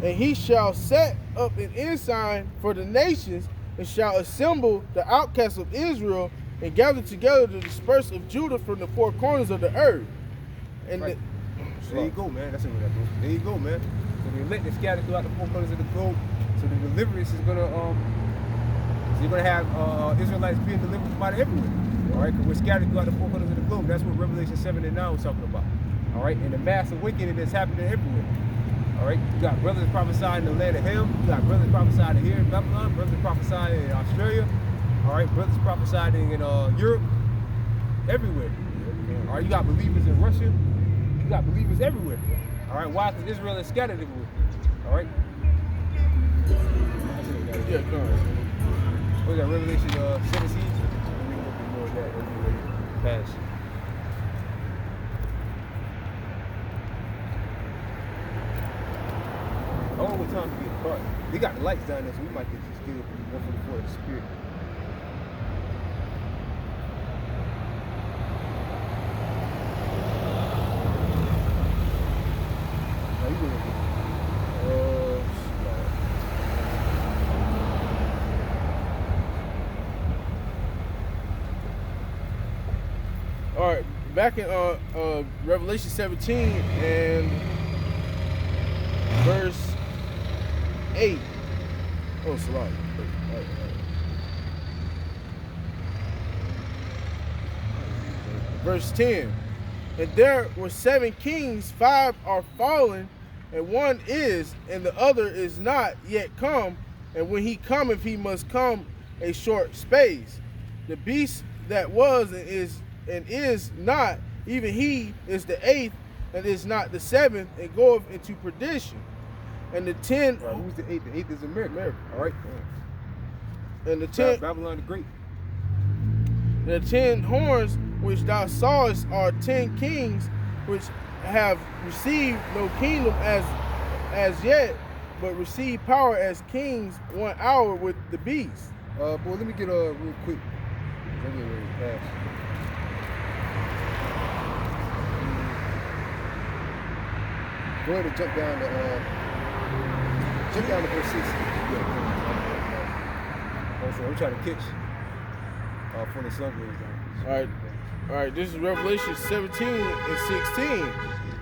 And he shall set up an ensign for the nations, and shall assemble the outcasts of Israel, and gather together the dispersed of Judah from the four corners of the earth. And right. There you go, man. That's what that goes. There you go, man. So the elect is scattered throughout the four corners of the globe. So the deliverance is gonna so you're gonna have Israelites being delivered from out of everywhere. All right, because we're scattered throughout the four corners of the globe. That's what Revelation 7 and 9 was talking about. All right, and the mass awakening that's happening everywhere. All right, you got brothers prophesying in the land of Ham. You got brothers prophesying here in Babylon. Brothers prophesying in Australia. All right, brothers prophesying in Europe. Everywhere. All right, you got believers in Russia. You got believers everywhere. All right, why? Because Israel is scattered everywhere. All right. Yeah, go ahead. What is that? Revelation 17. We're gonna look at more of that anyway. Pass. I don't know what time to get a car. They got the lights down there, so we might just get up 144 of the Spirit. All right, back in Revelation 17 and verse 8. Oh, Salah. Verse 10. And there were 7 kings, 5 are fallen, and one is, and the other is not yet come. And when he cometh, he must come a short space. The beast that was and is not, even he is the 8th, and is not the 7th, and goeth into perdition. And the 10. Right, who's the 8th? The 8th is America. All right. And the 10. Babylon the Great. The 10 horns which thou sawest are 10 kings, which have received no kingdom as yet, but receive power as kings 1 hour with the beast. Boy, let me get real quick. Let me get ready to pass. Go ahead and jump down to verse 6. Also, I'm trying to catch for the sun goes down. All right, this is Revelation 17 and 16.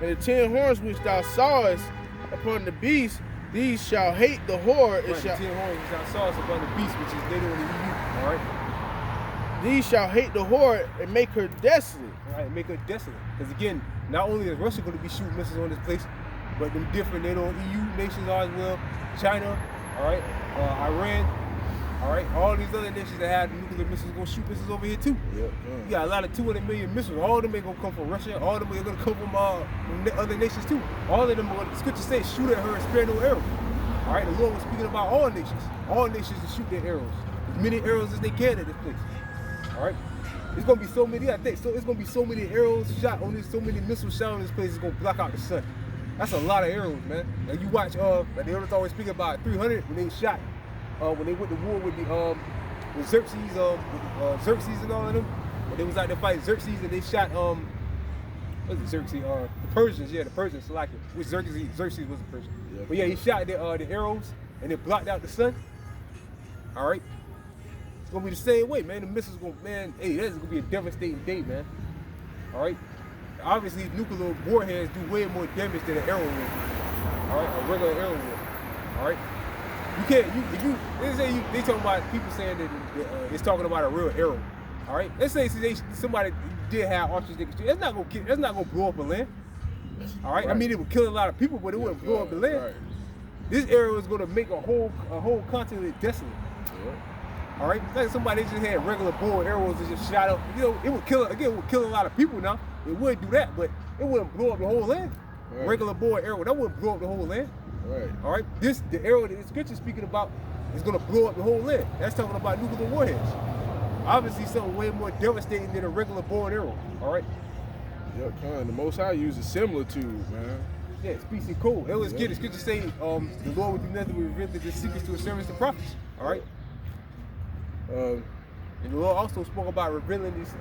And the 10 horns which thou sawest upon the beast, these shall hate the whore. Right, the 10 horns which thou sawest upon the beast, which is later on the EU. All right. These shall hate the whore and make her desolate. All right, make her desolate. Because again, not only is Russia going to be shooting missiles on this place, but them different NATO EU nations are as well. China, all right, Iran, all right, all these other nations that have nuclear missiles going to shoot missiles over here too. Yep. You got a lot of 200 million missiles. All of them ain't going to come from Russia. All of them are going to come from other nations too. All of them, the scripture says, shoot at her and spare no arrow. All right, the Lord was speaking about all nations. All nations to shoot their arrows. As many arrows as they can at this place. All right. It's gonna be so many. I think so. It's gonna be so many arrows shot on this, so many missiles shot on this place. It's gonna block out the sun. That's a lot of arrows, man. Like you watch, like they always speak about 300 when they shot, when they went to war with the with Xerxes, Xerxes and all of them. When they was out there fighting Xerxes and they shot what's it, Xerxes? The Persians, yeah, the Persians, selected. Which Xerxes was a Persian. Yeah. But yeah, he shot the arrows and it blocked out the sun. All right. It's gonna be the same way, man. The missiles gonna, man, hey, that's gonna be a devastating day, man. All right. Obviously, nuclear warheads do way more damage than an arrow would. All right, a regular arrow would. All right. You can't. If you they talking about people saying that it's talking about a real arrow. All right. Let's say somebody did have archers they could shoot. That's not gonna blow up a land. All right. I mean, it would kill a lot of people, but it wouldn't blow up the land. Right. This arrow is gonna make a whole continent desolate. Yeah. All right. It's like somebody just had regular bow and arrows that just shot up. You know, it would kill a lot of people. Now it would do that, but it wouldn't blow up the whole land. Right. Regular bow and arrow that wouldn't blow up the whole land. Right. All right. The arrow that the scripture is speaking about is gonna blow up the whole land. That's talking about nuclear warheads. Obviously, something way more devastating than a regular bow and arrow. All right. Yeah, kind. The Most High uses similar tools, man. Yeah, it's peace and cool. It was good. The scripture say, the Lord would do nothing but reveal the secrets to his servants and prophets. All right. And the Lord also spoke about revealing these.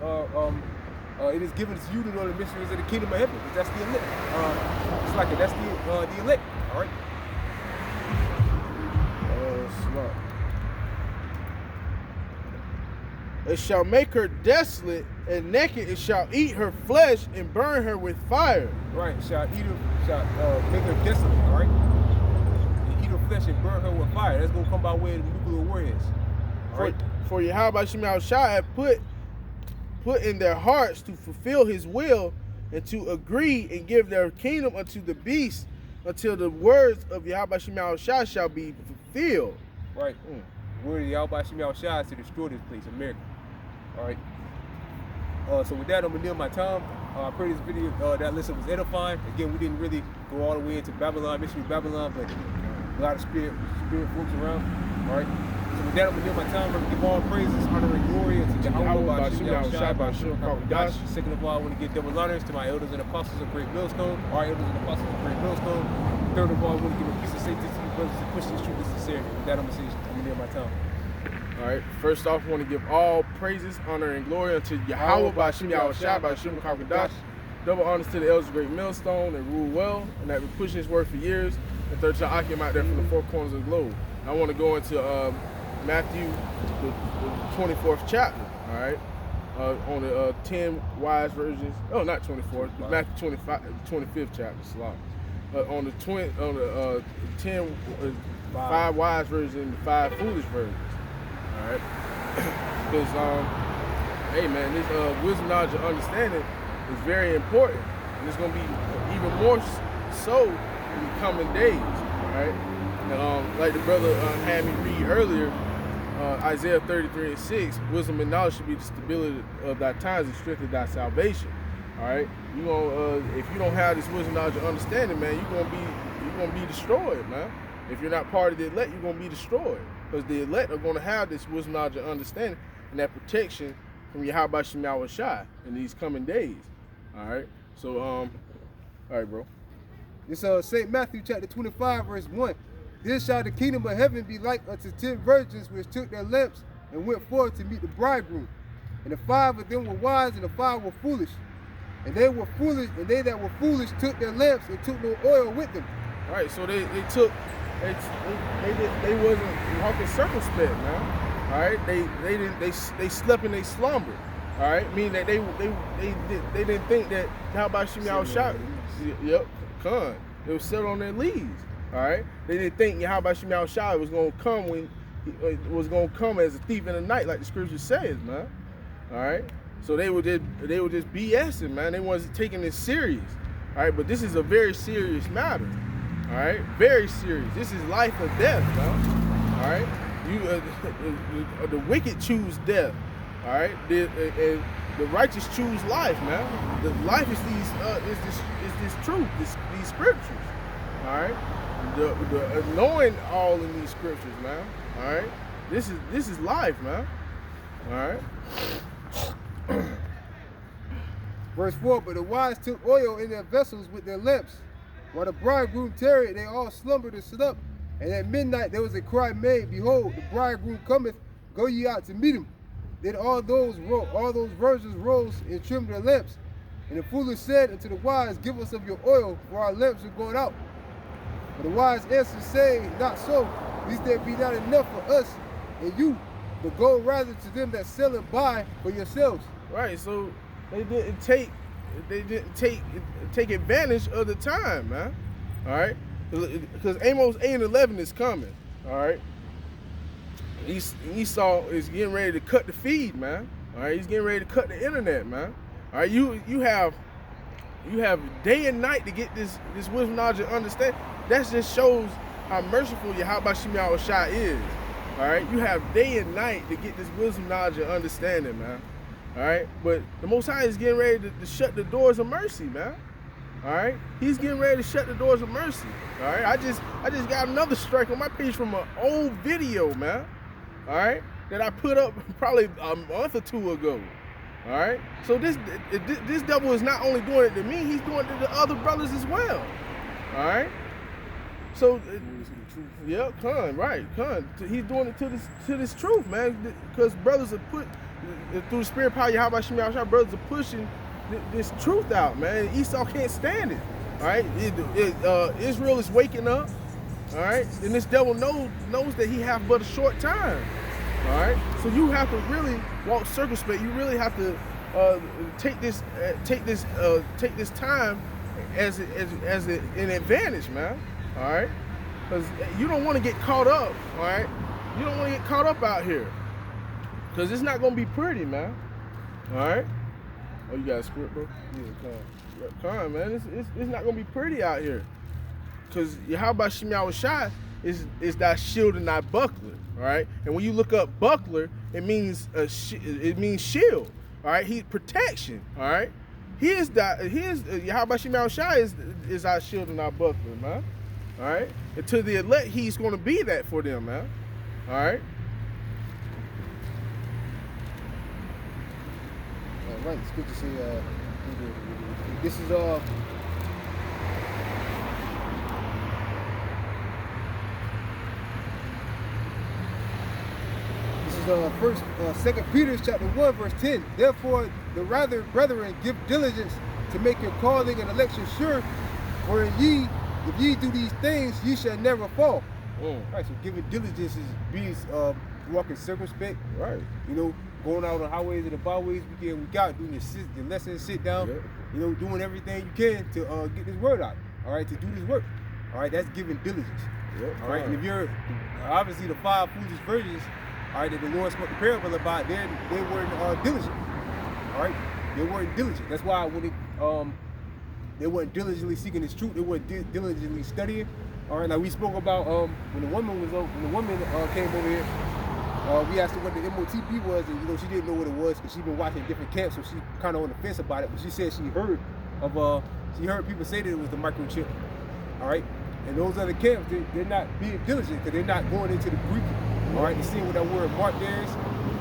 It is given to you to know the mysteries of the kingdom of heaven. That's the elect. It's like that's the elect. All right. Smart. It shall make her desolate, and naked it shall eat her flesh and burn her with fire. Right, shall make her desolate, all right? And eat her flesh and burn her with fire. That's gonna come by way of the nuclear warheads. All right. For Yahweh Shemel Shah had put in their hearts to fulfill his will and to agree and give their kingdom unto the beast until the words of Yahweh Shemel Shah shall be fulfilled. Right. Word of Yahweh Shemel Shah is to destroy this place, America. All right. So with that, I'm gonna end my time. I pray this video, that lesson was edifying. Again, we didn't really go all the way into Babylon, mystery Babylon, but a lot of spirit folks around. All right. So with that, I'm gonna end my time. I'm gonna give all praises, honor, and glory unto Yahweh Shah. Second of all, I want to give double honors to my elders and apostles of Great Millstone. Our elders and apostles of Great Millstone. Third of all, I want to give a piece of safety to you brothers and Christians, true and sincere. With that, I'm gonna end my time. All right. First off, I want to give all praises, honor, and glory unto Yahweh Bashim Yahushua Bashim Kakadash. Double honors to the elders of Great Millstone and rule well, and that been pushing his word for years. And third shall Akim out there from the four corners of the globe. I want to go into Matthew, the 24th chapter. All right. On the 10 wise versions. Oh, not 24. Matthew 25th chapter. Slot. On the 10 5 wise versions and the 5 foolish versions. All right, because hey man, this wisdom, knowledge, and understanding is very important, and it's gonna be even more so in the coming days. All right, and like the brother had me read earlier, Isaiah 33:6, wisdom and knowledge should be the stability of thy times and strength of thy salvation. All right, you gonna if you don't have this wisdom, knowledge, and understanding, man, you're gonna be destroyed, man. If you're not part of the elect, you're gonna be destroyed. Because the elect are going to have this wisdom, knowledge, and understanding, and that protection from Yahweh Shemel Shah in these coming days. All right. So, all right, bro. This St. Matthew chapter 25, verse 1. This shall the kingdom of heaven be like unto 10 virgins which took their lamps and went forth to meet the bridegroom. And the 5 of them were wise, and the 5 were foolish. And they that were foolish took their lamps and took no oil with them. All right. So they wasn't walking circumspect, man. All right, they slept in their slumber. All right, meaning that they didn't think that Yahweh Shemel Shah, they were set on their leaves. All right, they didn't think Yahweh Shemel Shah was gonna come as a thief in the night, like the scripture says, man. All right, so they were just BSing, man. They wasn't taking this serious. All right, but this is a very serious matter. All right, very serious. This is life or death, man. All right, the wicked choose death. All right, the righteous choose life, man. The life is this truth, these scriptures. All right, the knowing all in these scriptures, man. All right, this is life, man. All right. Verse 4. But the wise took oil in their vessels with their lamps. While the bridegroom tarried, they all slumbered and slept. And at midnight there was a cry made, Behold, the bridegroom cometh, go ye out to meet him. Then all those virgins rose and trimmed their lamps. And the foolish said unto the wise, Give us of your oil, for our lamps are going out. But the wise answered, saying, Not so, lest there be not enough for us and you, but go rather to them that sell and buy for yourselves. Right, so they didn't take advantage of the time, man. All right, because Amos 8:11 is coming. All right. Esau is getting ready to cut the feed, man. All right, he's getting ready to cut the internet, man. All right, you have day and night to get this wisdom, knowledge, and understanding. That just shows how merciful Yahweh Shemi Shai is. All right, you have day and night to get this wisdom, knowledge, and understanding, man. All right, but the Most High is getting ready to shut the doors of mercy, man. All right, he's getting ready to shut the doors of mercy. All right, I just got another strike on my page from an old video, man. All right, that I put up probably a month or two ago. All right, so this devil is not only doing it to me, he's doing it to the other brothers as well. All right, so yeah, he's doing it to this truth, man, because brothers are put through the spirit power, Yahweh Shemi Shai, brothers are pushing this truth out, man. Esau can't stand it. All right, Israel is waking up. All right, and this devil knows that he have but a short time. All right, so you have to really walk circumspect. You really have to take this time as an advantage, man. All right, because you don't want to get caught up. All right, you don't want to get caught up out here, because it's not gonna be pretty, man. All right. Oh, you got a script, bro? Yeah, come on, man. It's not gonna be pretty out here. Cause Yahweh Shemi Shai is thy shield and thy buckler, all right? And when you look up buckler, it means shield, all right? He protection, all right? Yahweh Shemi Shai is our shield and our buckler, man. All right? And to the elect, he's gonna be that for them, man. All right? All right, it's good to see. This is first, 2 Peter chapter 1, verse 10. Therefore, the rather, brethren, give diligence to make your calling and election sure. For if ye do these things, ye shall never fall. All right, so giving diligence is being walking circumspect. Right. You know, going out on the highways and the byways, we got doing your lessons, sit down. Yep. You know, doing everything you can to get this word out. All right, to do this work. All right, that's giving diligence. Yep. All right, and if you're obviously the 5 foolish virgins, all right, that the Lord spoke the parable about, they weren't diligent. All right, they weren't diligent. That's why when they weren't diligently seeking His truth, they weren't diligently studying. All right, now we spoke about when the woman came over here. We asked her what the MOTP was, and you know she didn't know what it was because she'd been watching different camps, so she kind of on the fence about it. But she said she heard people say that it was the microchip. All right, and those other camps, they're not being diligent because they're not going into the Greek. All right, and seeing what that word mark there is.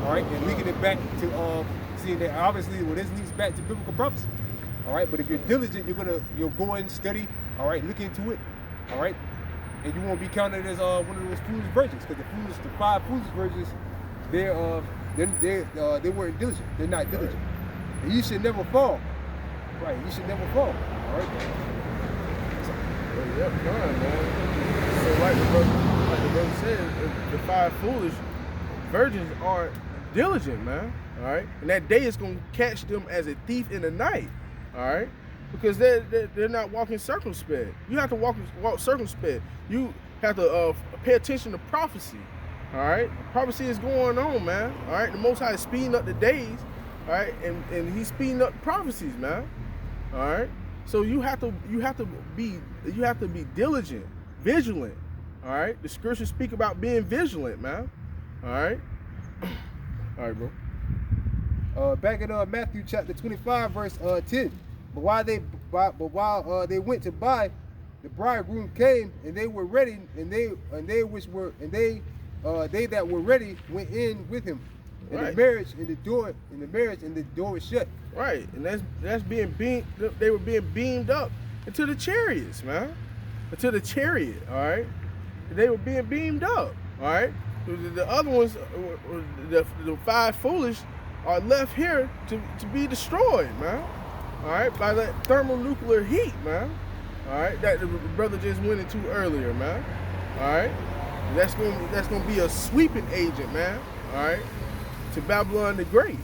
All right, and linking it back to seeing that obviously this leads back to biblical prophecy. All right, but if you're diligent, you'll go and study. All right, look into it. All right. And you won't be counted as one of those foolish virgins, because the 5 foolish virgins, they weren't diligent. They're not diligent. Right. And you should never fall. Right, you should never fall. All right. Yep, fine, man. So like the brother said, the 5 foolish virgins aren't diligent, man. All right, and that day is gonna catch them as a thief in the night. All right. Because they're not walking circumspect. You have to walk circumspect. You have to pay attention to prophecy. All right, prophecy is going on, man. All right, the Most High is speeding up the days. All right, and He's speeding up the prophecies, man. All right, so you have to be diligent, vigilant. All right, the scriptures speak about being vigilant, man. All right, all right, bro. Back in Matthew chapter 25, verse 10. But while they went to buy, the bridegroom came, and they were ready, and they that were ready went in with him. And right. the marriage and the door was shut. Right, and that's being beamed. They were being beamed up into the chariots, man. Into the chariot, all right. They were being beamed up, all right. The other ones, the 5 foolish, are left here to be destroyed, man. All right, by that thermonuclear heat, man. All right, that the brother just went into earlier, man. All right, that's gonna be a sweeping agent, man. All right, to Babylon the Great.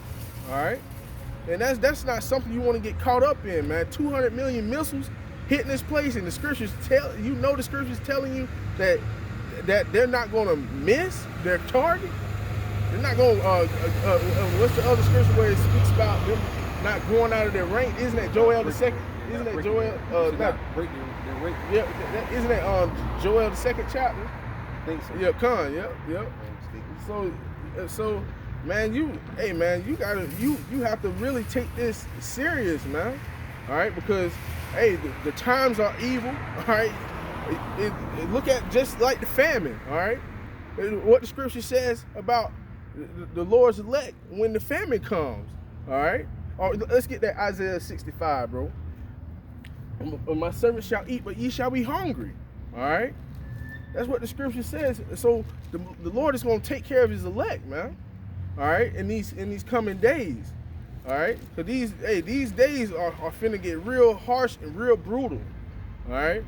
All right, and that's not something you want to get caught up in, man. 200 million missiles hitting this place, and the scriptures the scriptures telling you that that they're not going to miss their target. They're not going. What's the other scripture where it speaks about them not going out of their range? Isn't that Joel the second? Isn't that Joel? Not break their weight. Yeah, isn't that Joel the second chapter? I think so. Yeah, Con. Yep. So, man, you have to really take this serious, man. All right, because hey, the times are evil. All right, look at just like the famine. All right, what the scripture says about the Lord's elect when the famine comes. All right, let's get that Isaiah 65, bro. My servants shall eat, but ye shall be hungry. All right, that's what the scripture says. So the Lord is going to take care of His elect, man. All right, in these coming days. All right, so these days are finna get real harsh and real brutal. All right.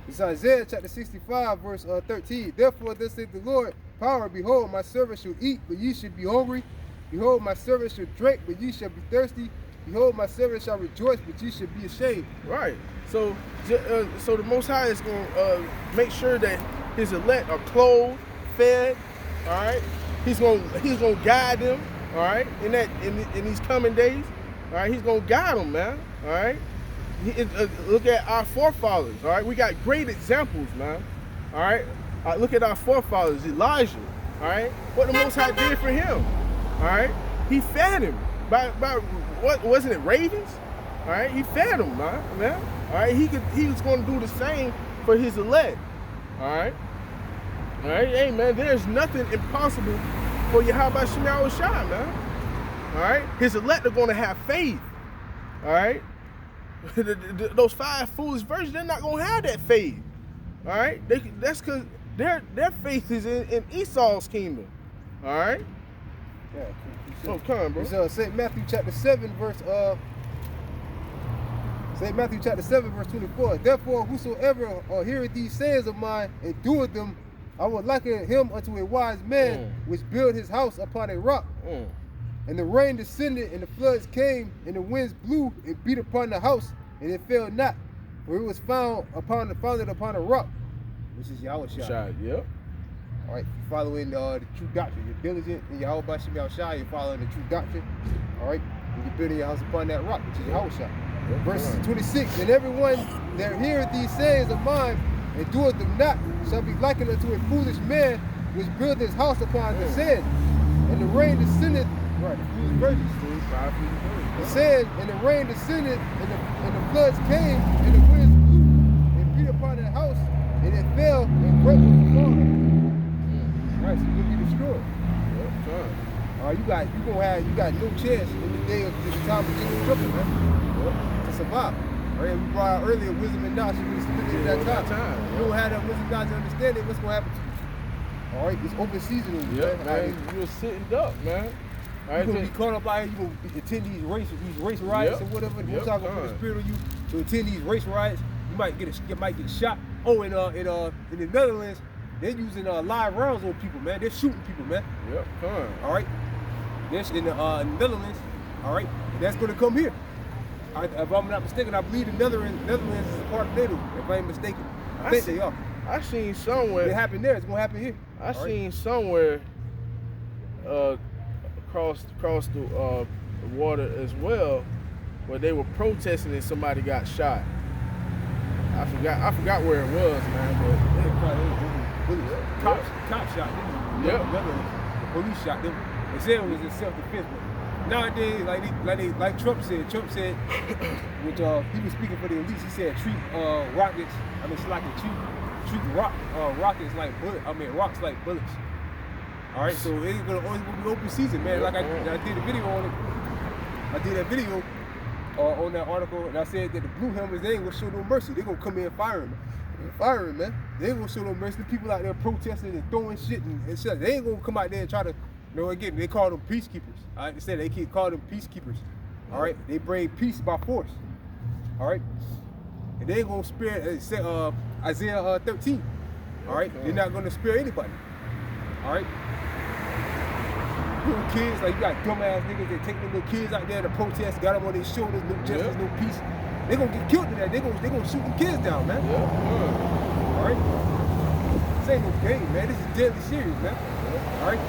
It's Isaiah chapter 65, verse 13. Therefore, thus saith the Lord, power, behold, my servants shall eat, but ye should be hungry. Behold, my servants shall drink, but ye shall be thirsty. Behold, my servants shall rejoice, but ye shall be ashamed. Right. So the Most High is going to make sure that His elect are clothed, fed. All right. He's going to guide them. All right. In these coming days. All right. He's going to guide them, man. All right. Look at our forefathers. All right. We got great examples, man. All right. Look at our forefathers, Elijah. All right. What the Most High did for him. All right. He fed him by what wasn't it, ravens? All right. He fed him, man. All right. He was going to do the same for His elect. All right. All right. Hey, man. There's nothing impossible for Yahweh Shema Shai, man. All right. His elect are going to have faith. All right. Those 5 foolish virgins, they're not going to have that faith. All right. That's because their faith is in Esau's kingdom. All right. Yeah. Oh, come on, bro. It's St. Matthew chapter 7, verse St. Matthew chapter 7, verse 24. Therefore, whosoever heareth these sayings of mine and doeth them, I will liken him unto a wise man which built his house upon a rock. And the rain descended, and the floods came, and the winds blew and beat upon the house, and it fell not, for it was founded upon a rock, which is Yahweh Shai. Yep. All right, you're following the true doctrine. You're diligent in Yahweh Shai. You're following the true doctrine. All right, and you're building your house upon that rock, which is Yahweh Shai. Verse 26, and everyone that heareth these sayings of mine and doeth them not shall be likened unto a foolish man which built his house upon the sand. And the rain descended, right, the foolish virgins. The sand, and the rain descended, and the floods came, and the winds blew and beat upon that house, and it fell, and great was the fall. Right, so you're gonna be destroyed. You got no chance in the day of the time of getting trouble, man. To survive. Right, we brought out earlier wisdom and knowledge. You spend it at that time. You don't have that wisdom, knowledge, and understanding. What's gonna happen to you? All right, it's open season on you, man. You're sitting duck, man. All right, you're gonna be caught up out here. You're gonna attend these race riots or whatever. Most time gonna put the spirit on you to attend these race riots. You might get shot. Oh, in the Netherlands, they're using live rounds on people, man. They're shooting people, man. Yep, come on. All right. This in the Netherlands. All right, and that's gonna come here. If I'm not mistaken, I believe the Netherlands is a part of NATO. If I ain't mistaken, I think they are. I seen somewhere. It happened there. It's gonna happen here. I seen somewhere across the water as well, where they were protesting and somebody got shot. I forgot where it was, man. But cops shot them. Yep. The police shot them. They said it was in self-defense, but nowadays, like Trump said, which he was speaking for the elites. He said treat rockets. I mean, it's like treat rockets like rocks like bullets. All right, so it's gonna always be open season, man. Like I did a video on it. I did that video on that article, and I said that the blue helmets, they ain't gonna show no mercy. They gonna come in firing, man. They ain't gonna show no mercy. The people out there protesting and throwing shit and shit. They ain't gonna come out there and try to. Again, they call them peacekeepers. All right, they said they keep calling them peacekeepers. All right, they bring peace by force. All right, and they ain't gonna spare. Isaiah 13. All right, they're not gonna spare anybody. All right, little kids, like you got dumbass niggas that take them little kids out there to protest, got them on their shoulders, no justice, no peace. They gonna get killed in that. They gonna shoot the kids down, man. All right. This ain't no game, man. This is deadly serious, man. All right.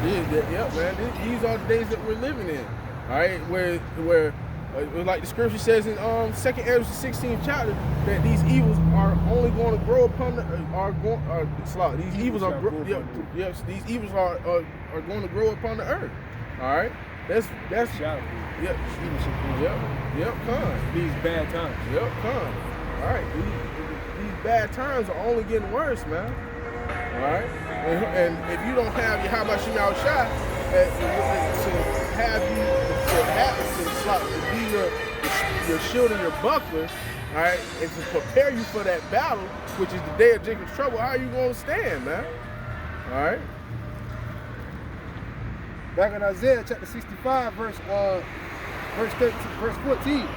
Yeah, man. These are the days that we're living in. All right, where like the scripture says in 2 Ezra 16th chapter that these evils are only going to grow upon the these evils are these evils are going to grow upon the earth. All right, that's Shout. yep, come. These bad times. Yep, come. All right, these bad times are only getting worse, man. All right, and if you don't have your how about you now shot to be your shield and your buckler, all right, and to prepare you for that battle, which is the day of Jacob's trouble, how are you going to stand, man? All right. Back in Isaiah chapter 65, verse 14.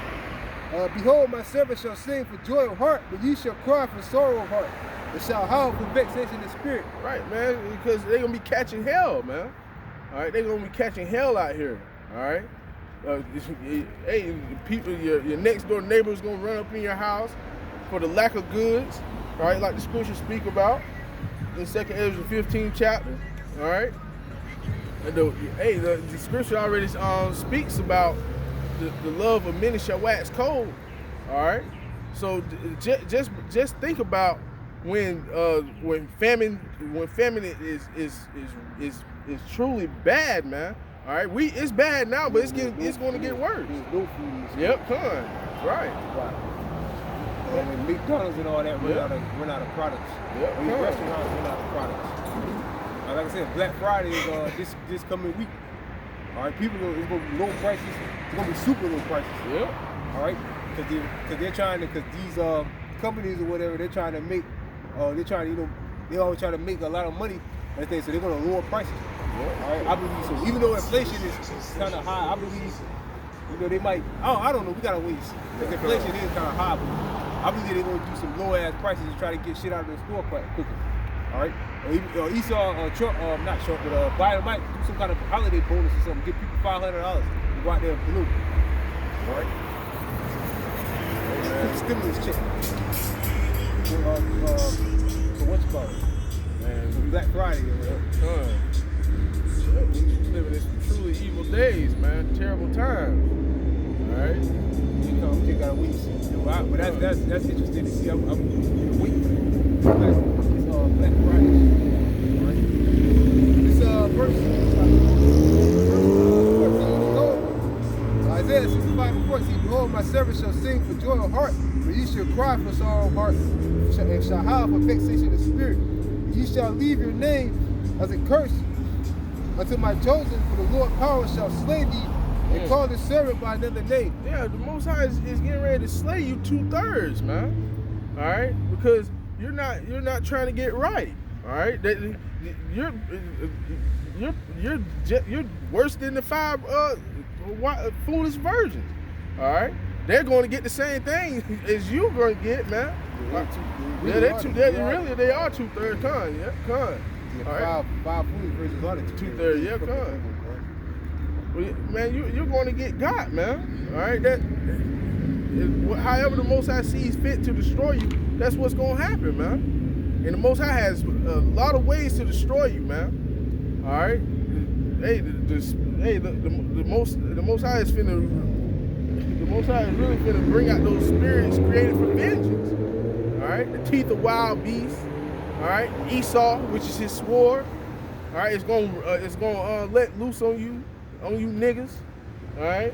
Behold, my servant shall sing for joy of heart, but ye shall cry for sorrow of heart. They shall howl for vexation of spirit. Right, man, because they're going to be catching hell, man. All right, they're going to be catching hell out here, all right? Hey, people, your next door neighbor is going to run up in your house for the lack of goods, all right, like the scriptures speak about in 2 Ezra 15th chapter, all right? And the scripture already speaks about the love of many shall wax cold, all right? So just think about when famine is truly bad, man. All right, it's bad now, but it's going to get worse. No food. Yep, come. Right. And McDonald's and all that run out of products. Yep, These restaurants run out of products. Like I said, Black Friday is this coming week. All right, it's going to be low prices. It's going to be super low prices. Yep. All right, because they're trying to, because these companies or whatever, they're trying to make, they always try to make a lot of money and things, so they're going to lower prices. Yep. All right, I believe so. Even though inflation is kind of high, I believe, they might. I don't know. We gotta wait. Because inflation is kind of high, but I believe they're going to do some low ass prices to try to get shit out of the store quicker. All right, or Esau, Trump, not Trump, but Biden might do some kind of holiday bonus or something, give people $500 to go out there and pollute. All right, stimulus check. So what you call it? Man, Black Friday, man. We living in some truly evil days, man. Terrible times. All right. We just gotta wait and see. But that's interesting to see. I'm waiting for that. It's Black Friday. All right. This verse 14. Isaiah 65:14. Behold, my servant shall sing for joy of heart, but ye shall cry for sorrow of heart, and shall howl for vexation of spirit. Ye shall leave your name as a curse unto my chosen, for the Lord power shall slay thee and call his servant by another name. Yeah, the Most High is getting ready to slay you 2/3, man. All right, because you're not trying to get right. All right, you're worse than the 5 foolish virgins. All right, they're going to get the same thing as you're going to get, man. They are 2/3 con. Yeah, con. All right. Five foolish virgins are the 2/3. Yeah, con. Well, man, you're going to get got, man. All right, however the Most High sees fit to destroy you, that's what's going to happen, man. And the Most High has a lot of ways to destroy you, man. All right. Hey, the Most High is finna. The Most High is really finna bring out those spirits created for vengeance. All right, the teeth of wild beasts. All right, Esau, which is his sword. All right, it's gonna let loose on you niggas. All right.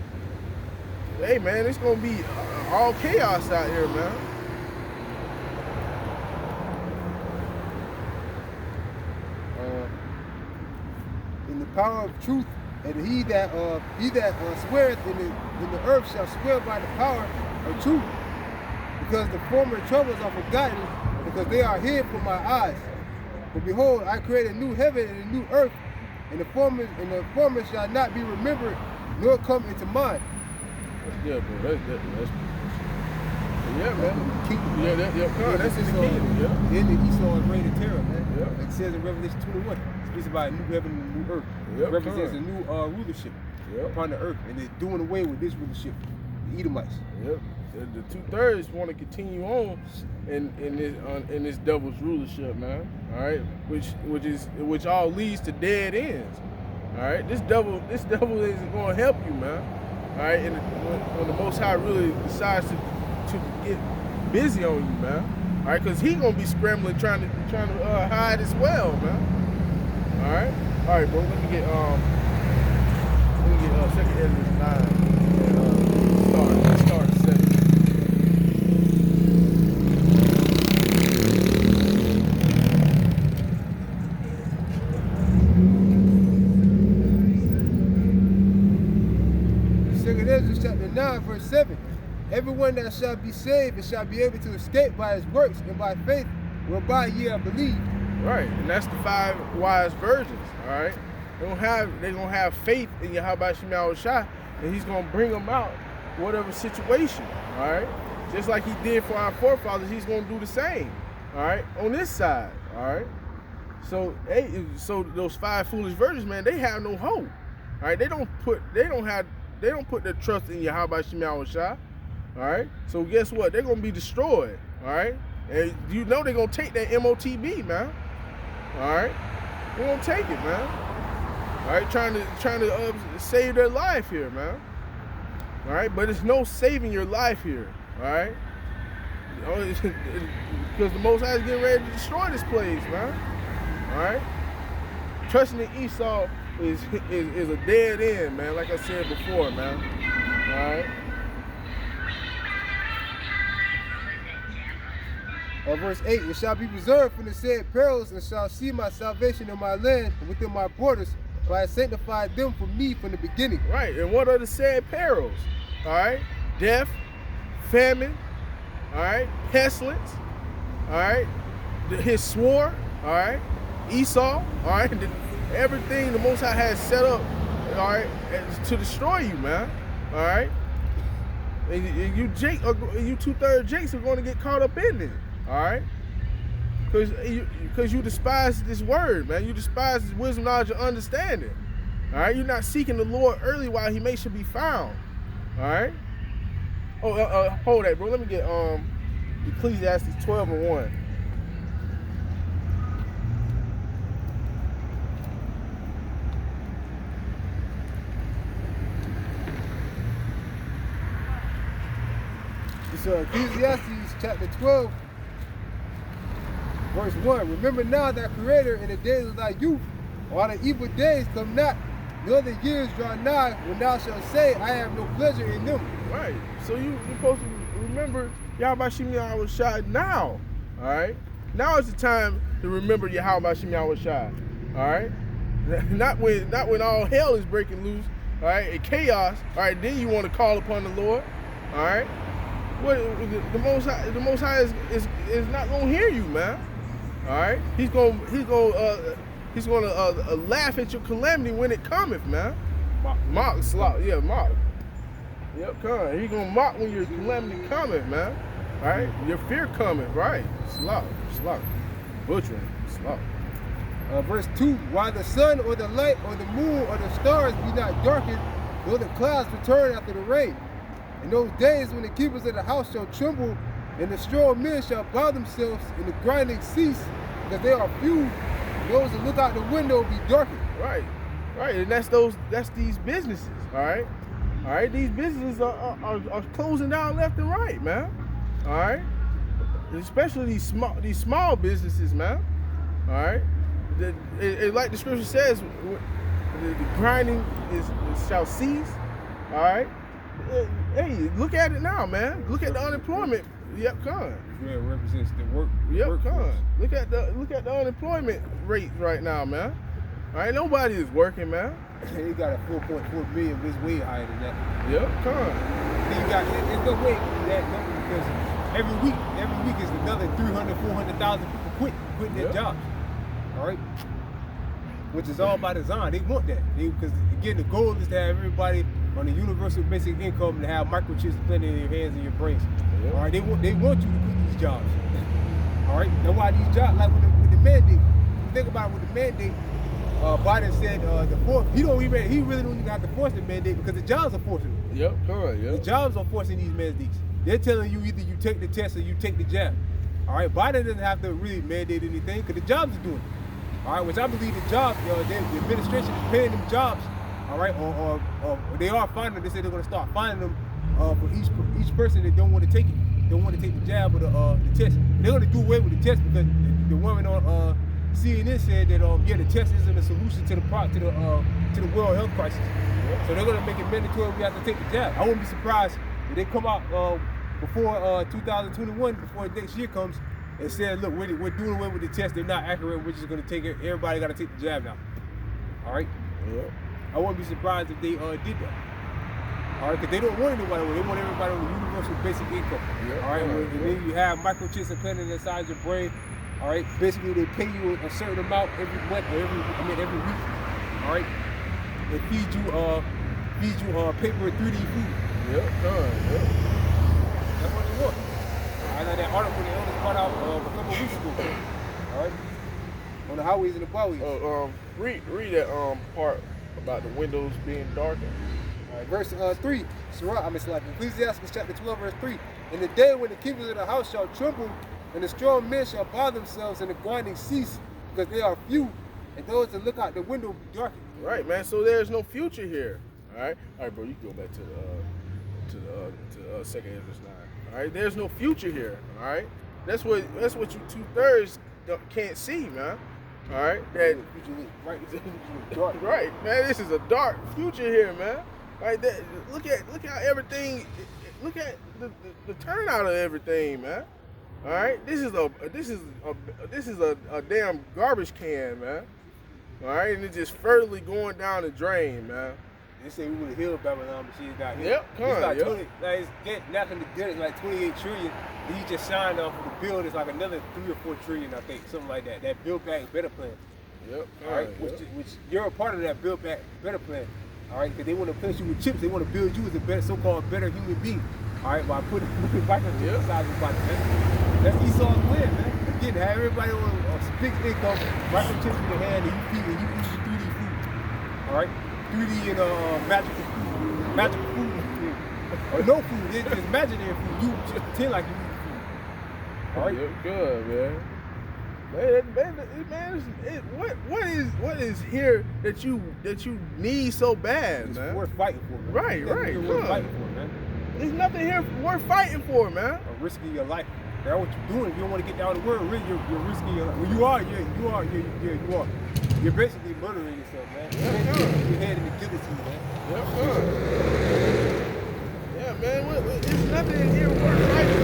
Hey man, it's gonna be all chaos out here, man. In the power of truth, and he that sweareth in the earth shall swear by the power of truth, because the former troubles are forgotten, because they are hid from my eyes. But behold, I create a new heaven and a new earth, and the former shall not be remembered, nor come into mind. Yeah, bro. That's yeah, man. That's in the kingdom. Yeah. In the Esau and reign of terror, man. Yeah. Like it says in Revelation 21, it speaks about a new heaven and a new earth. Yep, It represents a new rulership Yep. upon the earth, and they're doing away with this rulership. the Edomites. Yep. The 2/3 want to continue on in this devil's rulership, man. All right, which all leads to dead ends. All right, this devil isn't going to help you, man. All right, and when the Most High really decides to get busy on you, man. All right, because he gonna be scrambling trying to hide as well, man. All right, bro. Let me get 2nd Ezra 9 and start 7. Chapter 9, verse 7. Everyone that shall be saved and shall be able to escape by his works and by faith, whereby ye are believed. Right, and that's the 5 wise virgins. All right, they're gonna have faith in Yahweh Shemel Shah, and he's gonna bring them out whatever situation. All right, just like he did for our forefathers, he's gonna do the same. All right, on this side. All right, so those 5 foolish virgins, man, they have no hope. All right, they don't put their trust in Yahweh Shemel Shah. All right, so guess what? They're gonna be destroyed. All right, and you know they're gonna take that MOTB, man. All right, they're gonna take it, man. All right, trying to save their life here, man. All right, but it's no saving your life here. All right, because the Most High is getting ready to destroy this place, man. All right, trusting in Esau is a dead end, man. Like I said before, man. All right. Verse 8, it shall be preserved from the said perils, and shall see my salvation in my land and within my borders, for I have sanctified them for me from the beginning. Right, and what are the said perils? All right, death, famine, all right, pestilence, all right, his sword, all right, Esau, all right, everything the Most High has set up, all right, to destroy you, man, all right. And you 2/3 Jakes are going to get caught up in it. All right, because you despise this word, man. You despise this wisdom, knowledge, and understanding. All right, you're not seeking the Lord early while He may should be found. All right. Oh, hold that, bro. Let me get Ecclesiastes 12:1. It's Ecclesiastes chapter 12. Verse 1, remember now that Creator in the days of thy youth, while the evil days come not, nor the years draw nigh, when thou shalt say, I have no pleasure in them. Right. So you're supposed to remember Yahweh Shemel Shah now. All right. Now is the time to remember Yahweh Shemel Shah. All right. Not when all hell is breaking loose. All right. And chaos. All right. Then you want to call upon the Lord. All right. What the Most High is not gonna hear you, man. All right, he's gonna laugh at your calamity when it cometh, man. Mock. Yep, come. He's gonna mock when your calamity cometh, man. All right, your fear cometh, right? Slop, butchering, slop. Verse 2, while the sun or the light or the moon or the stars be not darkened, nor the clouds return after the rain. In those days when the keepers of the house shall tremble, and the strong men shall bow themselves, and the grinding cease, because they are few, and those that look out the window will be darkened. Right, and that's these businesses, all right. These businesses are closing down left and right, man. All right, especially these small businesses, man. All right, like the scripture says, the grinding shall cease. All right. Hey, look at it now, man. Look at the unemployment. Yep, come. Yeah, represents the work. Yep, come. Look at the unemployment rate right now, man. All right, nobody is working, man. He got a 4.4 million, which is way higher than that. Yep, come. Then you got there's no way that number, because every week is another 300, 400,000 people quitting their jobs. All right, which is all by design. They want that because again, the goal is to have everybody on a universal basic income and have microchips planted in your hands and your brains. Yep. All right, they want you to quit these jobs. All right, that's why these jobs, like with the mandate, you think about it with the mandate, Biden said he really don't even have to force the mandate because the jobs are forcing it. Yep, correct, The yep. jobs are forcing these mandates. They're telling you either you take the test or you take the jab. All right, Biden doesn't have to really mandate anything because the jobs are doing it. All right, which I believe the jobs, the administration is paying them jobs. All right, or they are finding them. They say they're going to start finding them for each person that don't want to take it, don't want to take the jab or the test. They're going to do away with the test because the woman on CNN said that the test isn't a solution to the world health crisis. So they're going to make it mandatory we have to take the jab. I wouldn't be surprised if they come out before 2021, before next year comes, and said, look, we're doing away with the test. They're not accurate. We're just going to take it. Everybody got to take the jab now. All right. Yep. I wouldn't be surprised if they did that. All right, because they don't want anybody. They want everybody on the universal basic income. Yep. All right, and then you have microchips implanted inside your brain. All right, basically they pay you a certain amount every month or every week. All right, they feed you paper and 3D food. Yep, done. Yep. That's what they want. I know that article they only brought out a couple of weeks ago. All right, on the highways and the byways. Read that part about the windows being darkened. All right, verse 3. Ecclesiastes chapter 12, verse 3. In the day when the keepers of the house shall tremble, and the strong men shall bar themselves, and the grinding cease, because they are few, and those that look out the window be darkened. Right, man. So there's no future here. All right, bro. You can go back to the second Ezra 9. All right, there's no future here. All right, that's what you 2/3 can't see, man. All right, that right, man. This is a dark future here, man. Right, look at how everything. Look at the turnout of everything, man. All right, this is a damn garbage can, man. All right, and it's just furtherly going down the drain, man. They say we would have healed Babylon, but she's not here. Yep, it's like 20, like it's debt, nothing to debt. It's like 28 trillion. He just signed off for the bill. It's like another 3 or 4 trillion, I think, something like that. That Build Back Better plan. Yep. All right, which you're a part of that Build Back Better plan. All right, because they want to place you with chips. They want to build you as a better, so-called better human being. All right, by putting microchips inside your body. That's Esau's plan, man. Again, have everybody on a fixed income, microchips in your hand, and you feed and you eat your 3D food. All right, 3D and magical food, or no food. It's imaginary food. You just pretend like you eat food. All right, you're good, man. Man, what is here that you need so bad, it's man? worth fighting for, man. Right. Worth fighting for, man. There's nothing here worth fighting for, man. Or risking your life. That's what you're doing. If you don't want to get down the world, really, you're risking your life. Well, you are. You're basically murdering yourself, man. You're heading to guillotine, man. Yeah, man. There's nothing in here worth fighting for.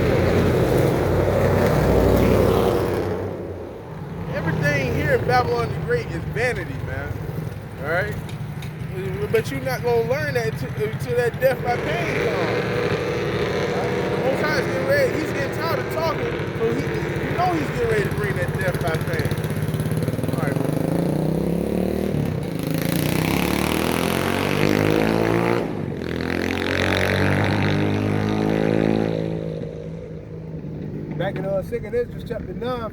Everything here in Babylon the Great is vanity, man. All right? But you're not going to learn that until that death by pain comes. The Most High is getting ready. He's getting tired of talking, so he's getting ready to bring that death by pain. All right, bro. Back in 2nd Ezra chapter 9,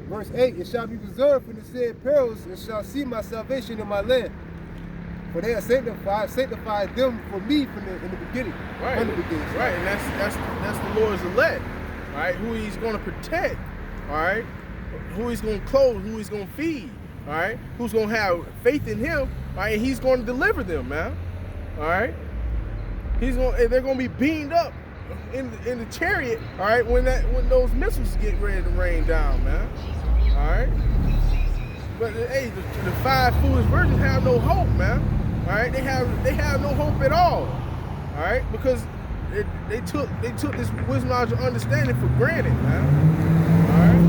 verse 8, it shall be preserved from the said perils, and shall see my salvation in my land. For they are sanctified them for me in the beginning. Right. From the beginning. Right, and that's the Lord's elect. All right, who he's going to protect. All right, who he's going to clothe, who he's going to feed. All right, who's going to have faith in him. All right, and he's going to deliver them, man. All right, they're going to be beamed up in the chariot. All right, when those missiles get ready to rain down, man. All right, but hey, the 5 foolish virgins have no hope, man. All right, they have no hope at all. All right, because they took this wisdom, knowledge, and understanding for granted, man. All right.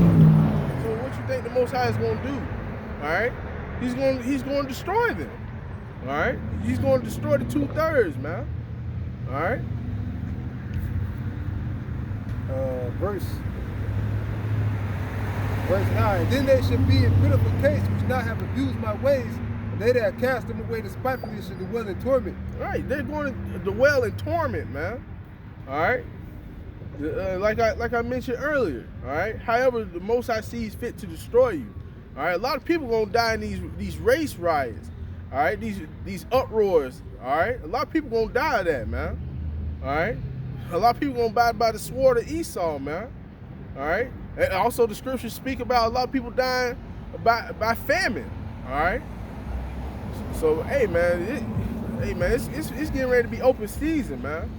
So what you think the Most High is going to do? All right, he's going to destroy them. All right, he's going to destroy the 2/3, man. All right. Verse 9, then they should be in pitiful case which not have abused my ways, and they that have cast them away despitefully should dwell in torment. Right, they're going to dwell in torment, man. All right, like I mentioned earlier. All right. However, the Most High sees fit to destroy you. All right, a lot of people gonna die in these race riots. All right, these uproars. All right, a lot of people gonna die of that, man. All right, a lot of people gonna die by the sword of Esau, man. All right, and also the scriptures speak about a lot of people dying by famine. All right, so hey man, it's getting ready to be open season, man.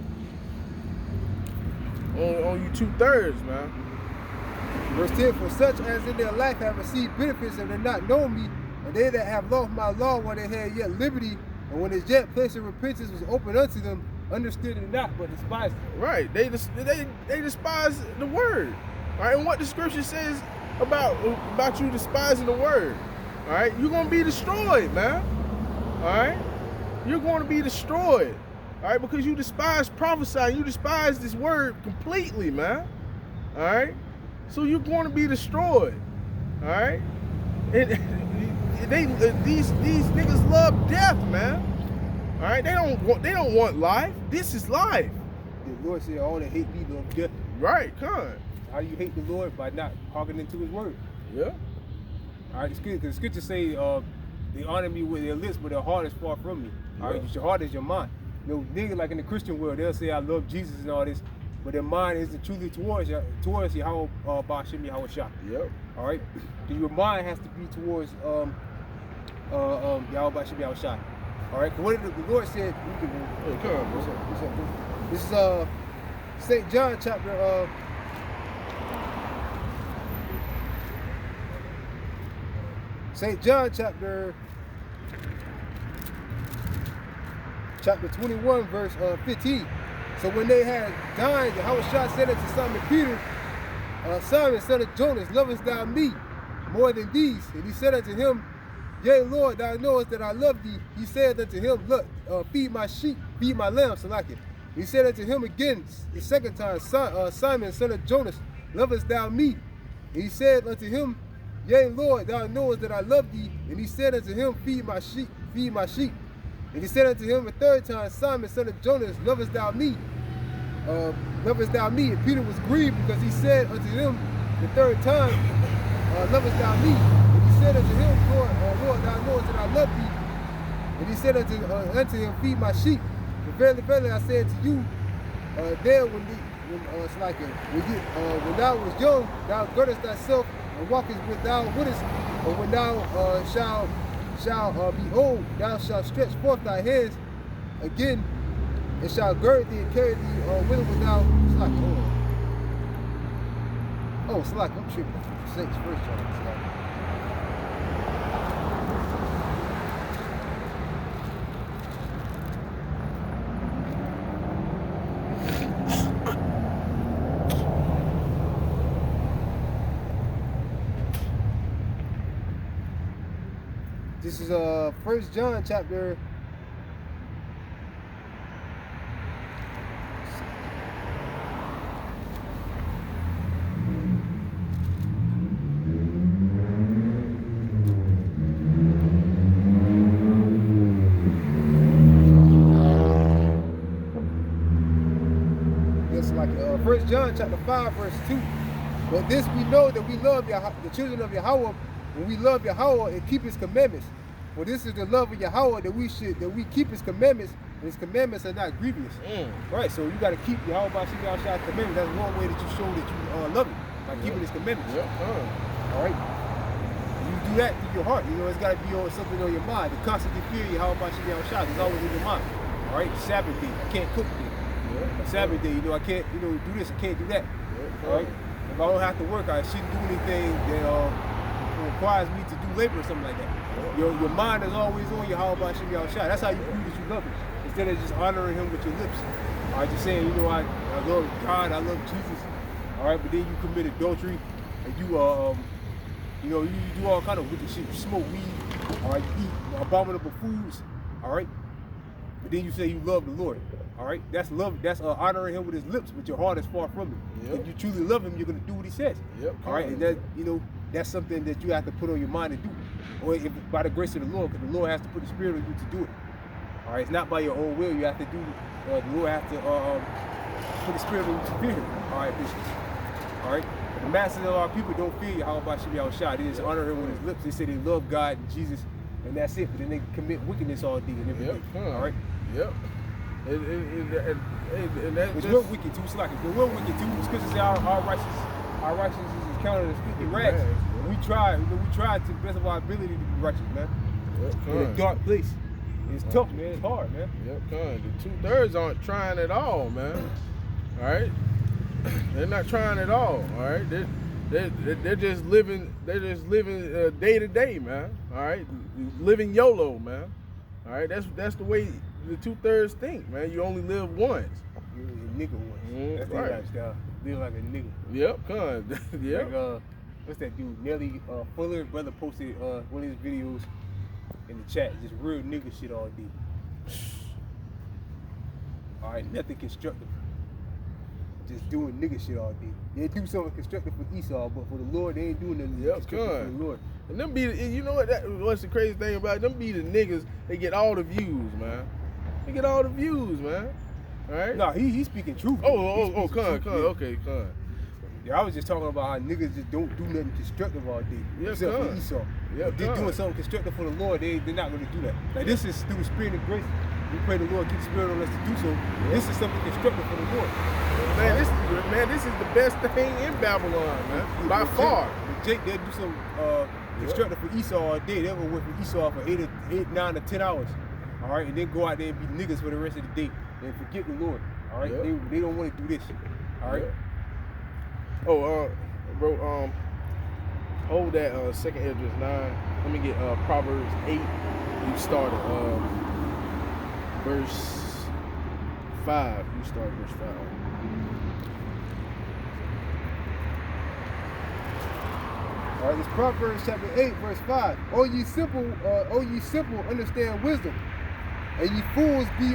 On you 2/3, man. Verse 10, for such as in their life have received benefits and have not known me, and they that have lost my law when they had yet liberty, and when his yet place of repentance was opened unto them, understood it not, but despised it. Right, they despise the word. All right, and what the scripture says about you despising the word. All right, you're gonna be destroyed, man. All right, you're going to be destroyed. All right, because you despise prophesying, you despise this word completely, man. All right, so you're going to be destroyed. All right, and these niggas love death, man. All right, they don't want life. This is life. The Lord said, all that hate me love death. Right, come on. How do you hate the Lord? By not hearkening to his word. Yeah. All right, because the scriptures say they honor me with their lips, but their heart is far from me. All right, your heart is your mind. You know, niggas like in the Christian world, they'll say I love Jesus and all this, but their mind isn't truly towards you, how Bashim Yahweh Shah. Yep. All right, your mind has to be towards Yahweh Bashim Yahweh Shah. All right, what did the Lord said? Hey, come on, bro. This is St. John chapter. St. John chapter 21, verse 15. So when they had dined, Yahushua said unto Simon Peter, Simon, son of Jonas, lovest thou me more than these? And he said unto him, Yea, Lord, thou knowest that I love thee. He said unto him, Look, feed my sheep, feed my lambs, so like it. He said unto him again, the second time, Simon, son of Jonas, lovest thou me? And he said unto him, Yea, Lord, thou knowest that I love thee. And he said unto him, feed my sheep, feed my sheep. And he said unto him a third time, Simon, son of Jonas, lovest thou me? Lovest thou me? And Peter was grieved because he said unto him the third time, lovest thou me? And he said unto him, Lord, thou knowest that I love thee. And he said unto him, feed my sheep. And verily, verily, I say unto you, when thou was young, thou girdest thyself and walkest with thou wouldest, or when thou shalt be old, thou shalt stretch forth thy hands again, and shalt gird thee and carry thee whither without slack. Oh, slack, I'm tripping. Saints, first John, slack. This is 1 John chapter 1 John chapter 5 verse 2. But this we know that we love the children of Yahweh when we love Yahweh and keep his commandments. For this is the love of Yahweh that we keep his commandments, and his commandments are not grievous. Right, so you got to keep Yahweh Bashim Yahweh commandments. That's one way that you show that you love him, by keeping his commandments. All right. You do that through your heart. You know, it's got to be something on your mind. To constantly fear Yahweh Bashim Yahweh. It's always in your mind. All right, Sabbath day, I can't cook today. A Sabbath day, you know, I can't, do this, I can't do that. All right. If I don't have to work, I shouldn't do anything that requires me to do labor or something like that. Your mind is always on your Yahweh Bashim Yahweh. That's how you prove that you love him. Instead of just honoring him with your lips. All right, just saying, you know, I love God, I love Jesus. All right, but then you commit adultery, and you do all kind of wicked shit. You smoke weed. All right, you eat abominable foods. All right, but then you say you love the Lord. All right, that's love. That's honoring him with his lips, but your heart is far from him. If you truly love him, you're gonna do what he says. All right, and that, you know, that's something that you have to put on your mind to do, or if, by the grace of the Lord, because the Lord has to put the Spirit on you to do it. All right, it's not by your own will. You have to do. The Lord has to put the Spirit on you to fear him. All right, bishops. All right, the The masses of our people don't fear Yahweh Shem Yahushua. They just honor him with his lips. They say they love God and Jesus, and that's it. But then they commit wickedness all day and every day. All right? Yep. Which we're wicked too. It's like we're wicked too. The scriptures say our righteousness is counted as filthy rags. We try to the best of our ability to be righteous, man. Yep, in a dark place. It's tough, man. It's hard, man. Yep, the 2/3 aren't trying at all, man. All right, they're not trying at all. All right, they're just living. They're just living day to day, man. All right, living YOLO, man. All right, that's the way the 2/3 think, man. You only live once. You a nigga once. That's their lifestyle. Live like a nigga. Yep, yep. Like, what's that dude? Nelly Fuller, brother, posted one of his videos in the chat. Just real nigga shit all day. All right, nothing constructive. Just doing nigga shit all day. They do something constructive for Esau, but for the Lord, they ain't doing nothing constructive for the Lord. And them be, you know what's the crazy thing about it? Them be the niggas, they get all the views, man. They get all the views, man. All right? No, he's speaking truth. Okay. Yeah, I was just talking about how niggas just don't do nothing constructive all day. Except for Esau. Yeah, they're doing something constructive for the Lord, they're not going to do that. Like, this is through the spirit of grace. We pray the Lord keep the spirit on us to do so. Yeah. This is something constructive for the Lord. Man, this is the best thing in Babylon, man. By far. Jake, they'll do some constructive for Esau all day. They'll go work for Esau for 8, 9 to 10 hours. All right, and then go out there and be niggas for the rest of the day and forget the Lord. All right, they don't want to do this. All right. Oh, bro, hold that second Esdras 9. Let me get Proverbs 8. You started verse 5. You start verse 5. All right, it's Proverbs chapter 8, verse 5. O ye simple, understand wisdom, and ye fools be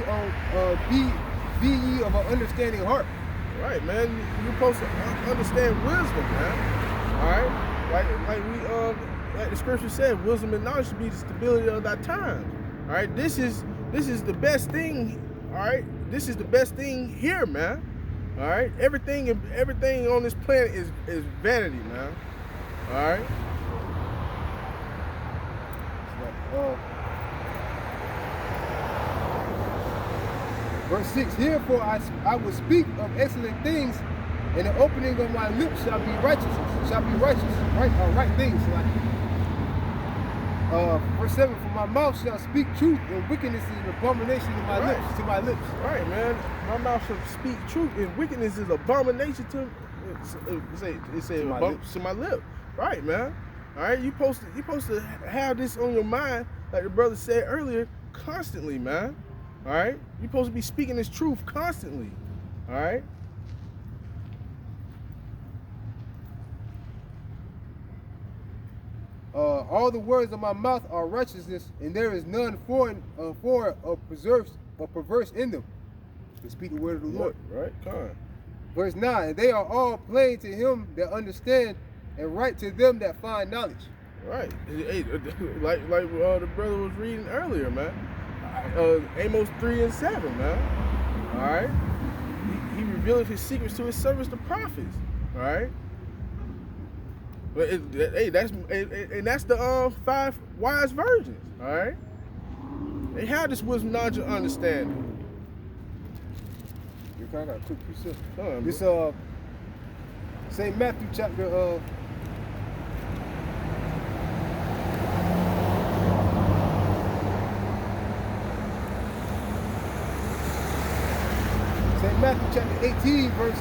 ye of an understanding heart. Right, man. You're supposed to understand wisdom, man. All right, like the scripture said, wisdom and knowledge should be the stability of thy time. All right, this is the best thing. All right, this is the best thing here, man. All right, everything on this planet is vanity, man. All right. Verse 6, herefore I will speak of excellent things, and the opening of my lips shall be righteousness, right things. Verse 7, for my mouth shall speak truth, and wickedness is an abomination to my lips. Right, man. My mouth shall speak truth, and wickedness is abomination to my lip. Right, man. All right, you supposed to have this on your mind, like the brother said earlier, constantly, man. All right, you're supposed to be speaking this truth constantly. All right. All the words of my mouth are righteousness, and there is none foreign or perverse in them. To speak the word of the Lord. Right. Come on. Verse 9, and they are all plain to him that understand, and right to them that find knowledge. Right. Hey, like the brother was reading earlier, man. Amos 3 and 7, man. All right. He revealed his secrets to his servants, the prophets. All right. But that's the 5 wise virgins. All right. They have this wisdom, knowledge, and understanding. You kind of got a quick piece of this. St. Matthew chapter. St. Matthew chapter 18, verse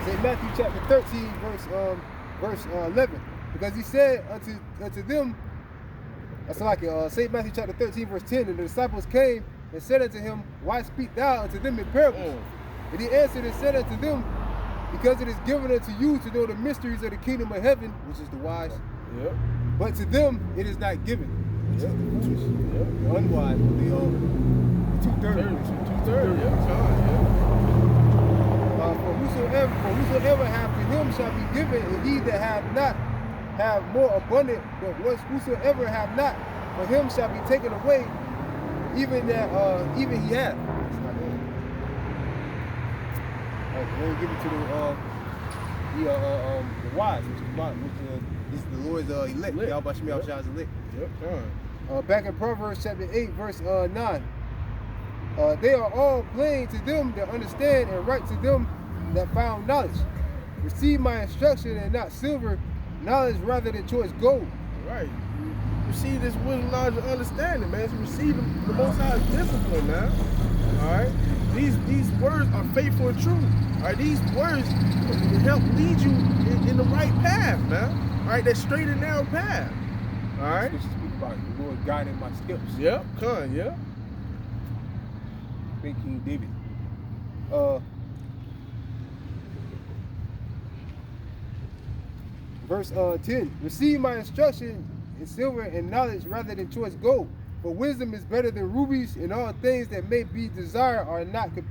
St. Matthew chapter 13, verse 11. Because he said unto them, that's like St. Matthew chapter 13, verse 10, and the disciples came and said unto him, why speak thou unto them in parables? And he answered and said unto them, because it is given unto you to know the mysteries of the kingdom of heaven, which is the wise. Yep. But to them it is not given. Which is the foolish, the unwise, the 2/3. For whosoever hath to him shall be given, and he that hath not have more abundant. But whosoever hath not, for him shall be taken away, even he hath. When we give it to the wise, which is the Lord's elect. Y'all about Shemi Shah's elect. Yep, Back in Proverbs chapter 8, verse 9. They are all plain to them that understand, and right to them that found knowledge. Receive my instruction and not silver, knowledge rather than choice gold. Right. Receive this wisdom, knowledge, and understanding, man. So receive the Most High's discipline, man. All right. These words are faithful and true. All right. These words will help lead you in the right path, man. All right. That straight and narrow path. All right. Scripture speak about the Lord guiding my steps. Yep. Yeah. Thank King David. Verse 10. Receive my instruction in silver and knowledge rather than choice gold. For wisdom is better than rubies, and all things that may be desired are not to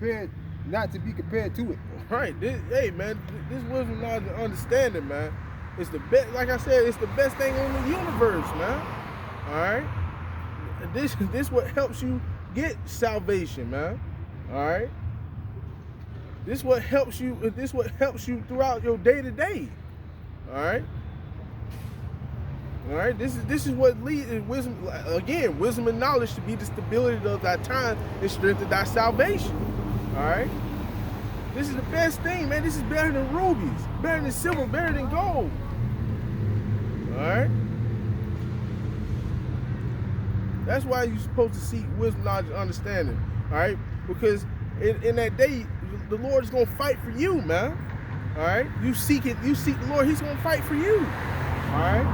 be compared to it. Right. Hey, man, this wisdom, knowledge, and understanding, man, it's the best. Like I said, it's the best thing in the universe, man. All right. This what helps you get salvation, man. All right. This what helps you. This what helps you throughout your day to day. All right. All right. This is what leads wisdom. Again, wisdom and knowledge to be the stability of thy time and strength of thy salvation. All right. This is the best thing, man. This is better than rubies, better than silver, better than gold. All right. That's why you're supposed to seek wisdom, knowledge, and understanding. All right. Because in that day, the Lord is gonna fight for you, man. All right. You seek the Lord. He's gonna fight for you. All right.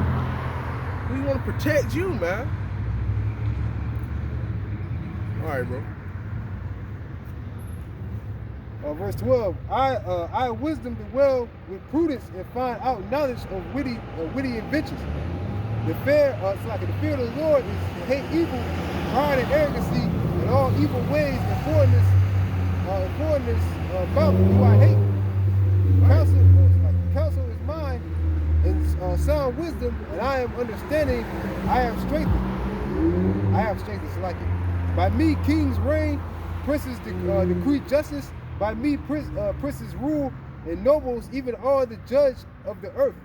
We want to protect you, man. All right, bro. Verse 12. I wisdom dwell with prudence and find out knowledge of witty inventions. The fear of the Lord is to hate evil, pride and arrogancy, and all evil ways and foreignness mouth do I hate. Counsel is mine, and sound wisdom, and I am understanding. I am strengthened. So like it. By me, kings reign, princes decree justice. By me, princes rule, and nobles, even all the judges of the earth.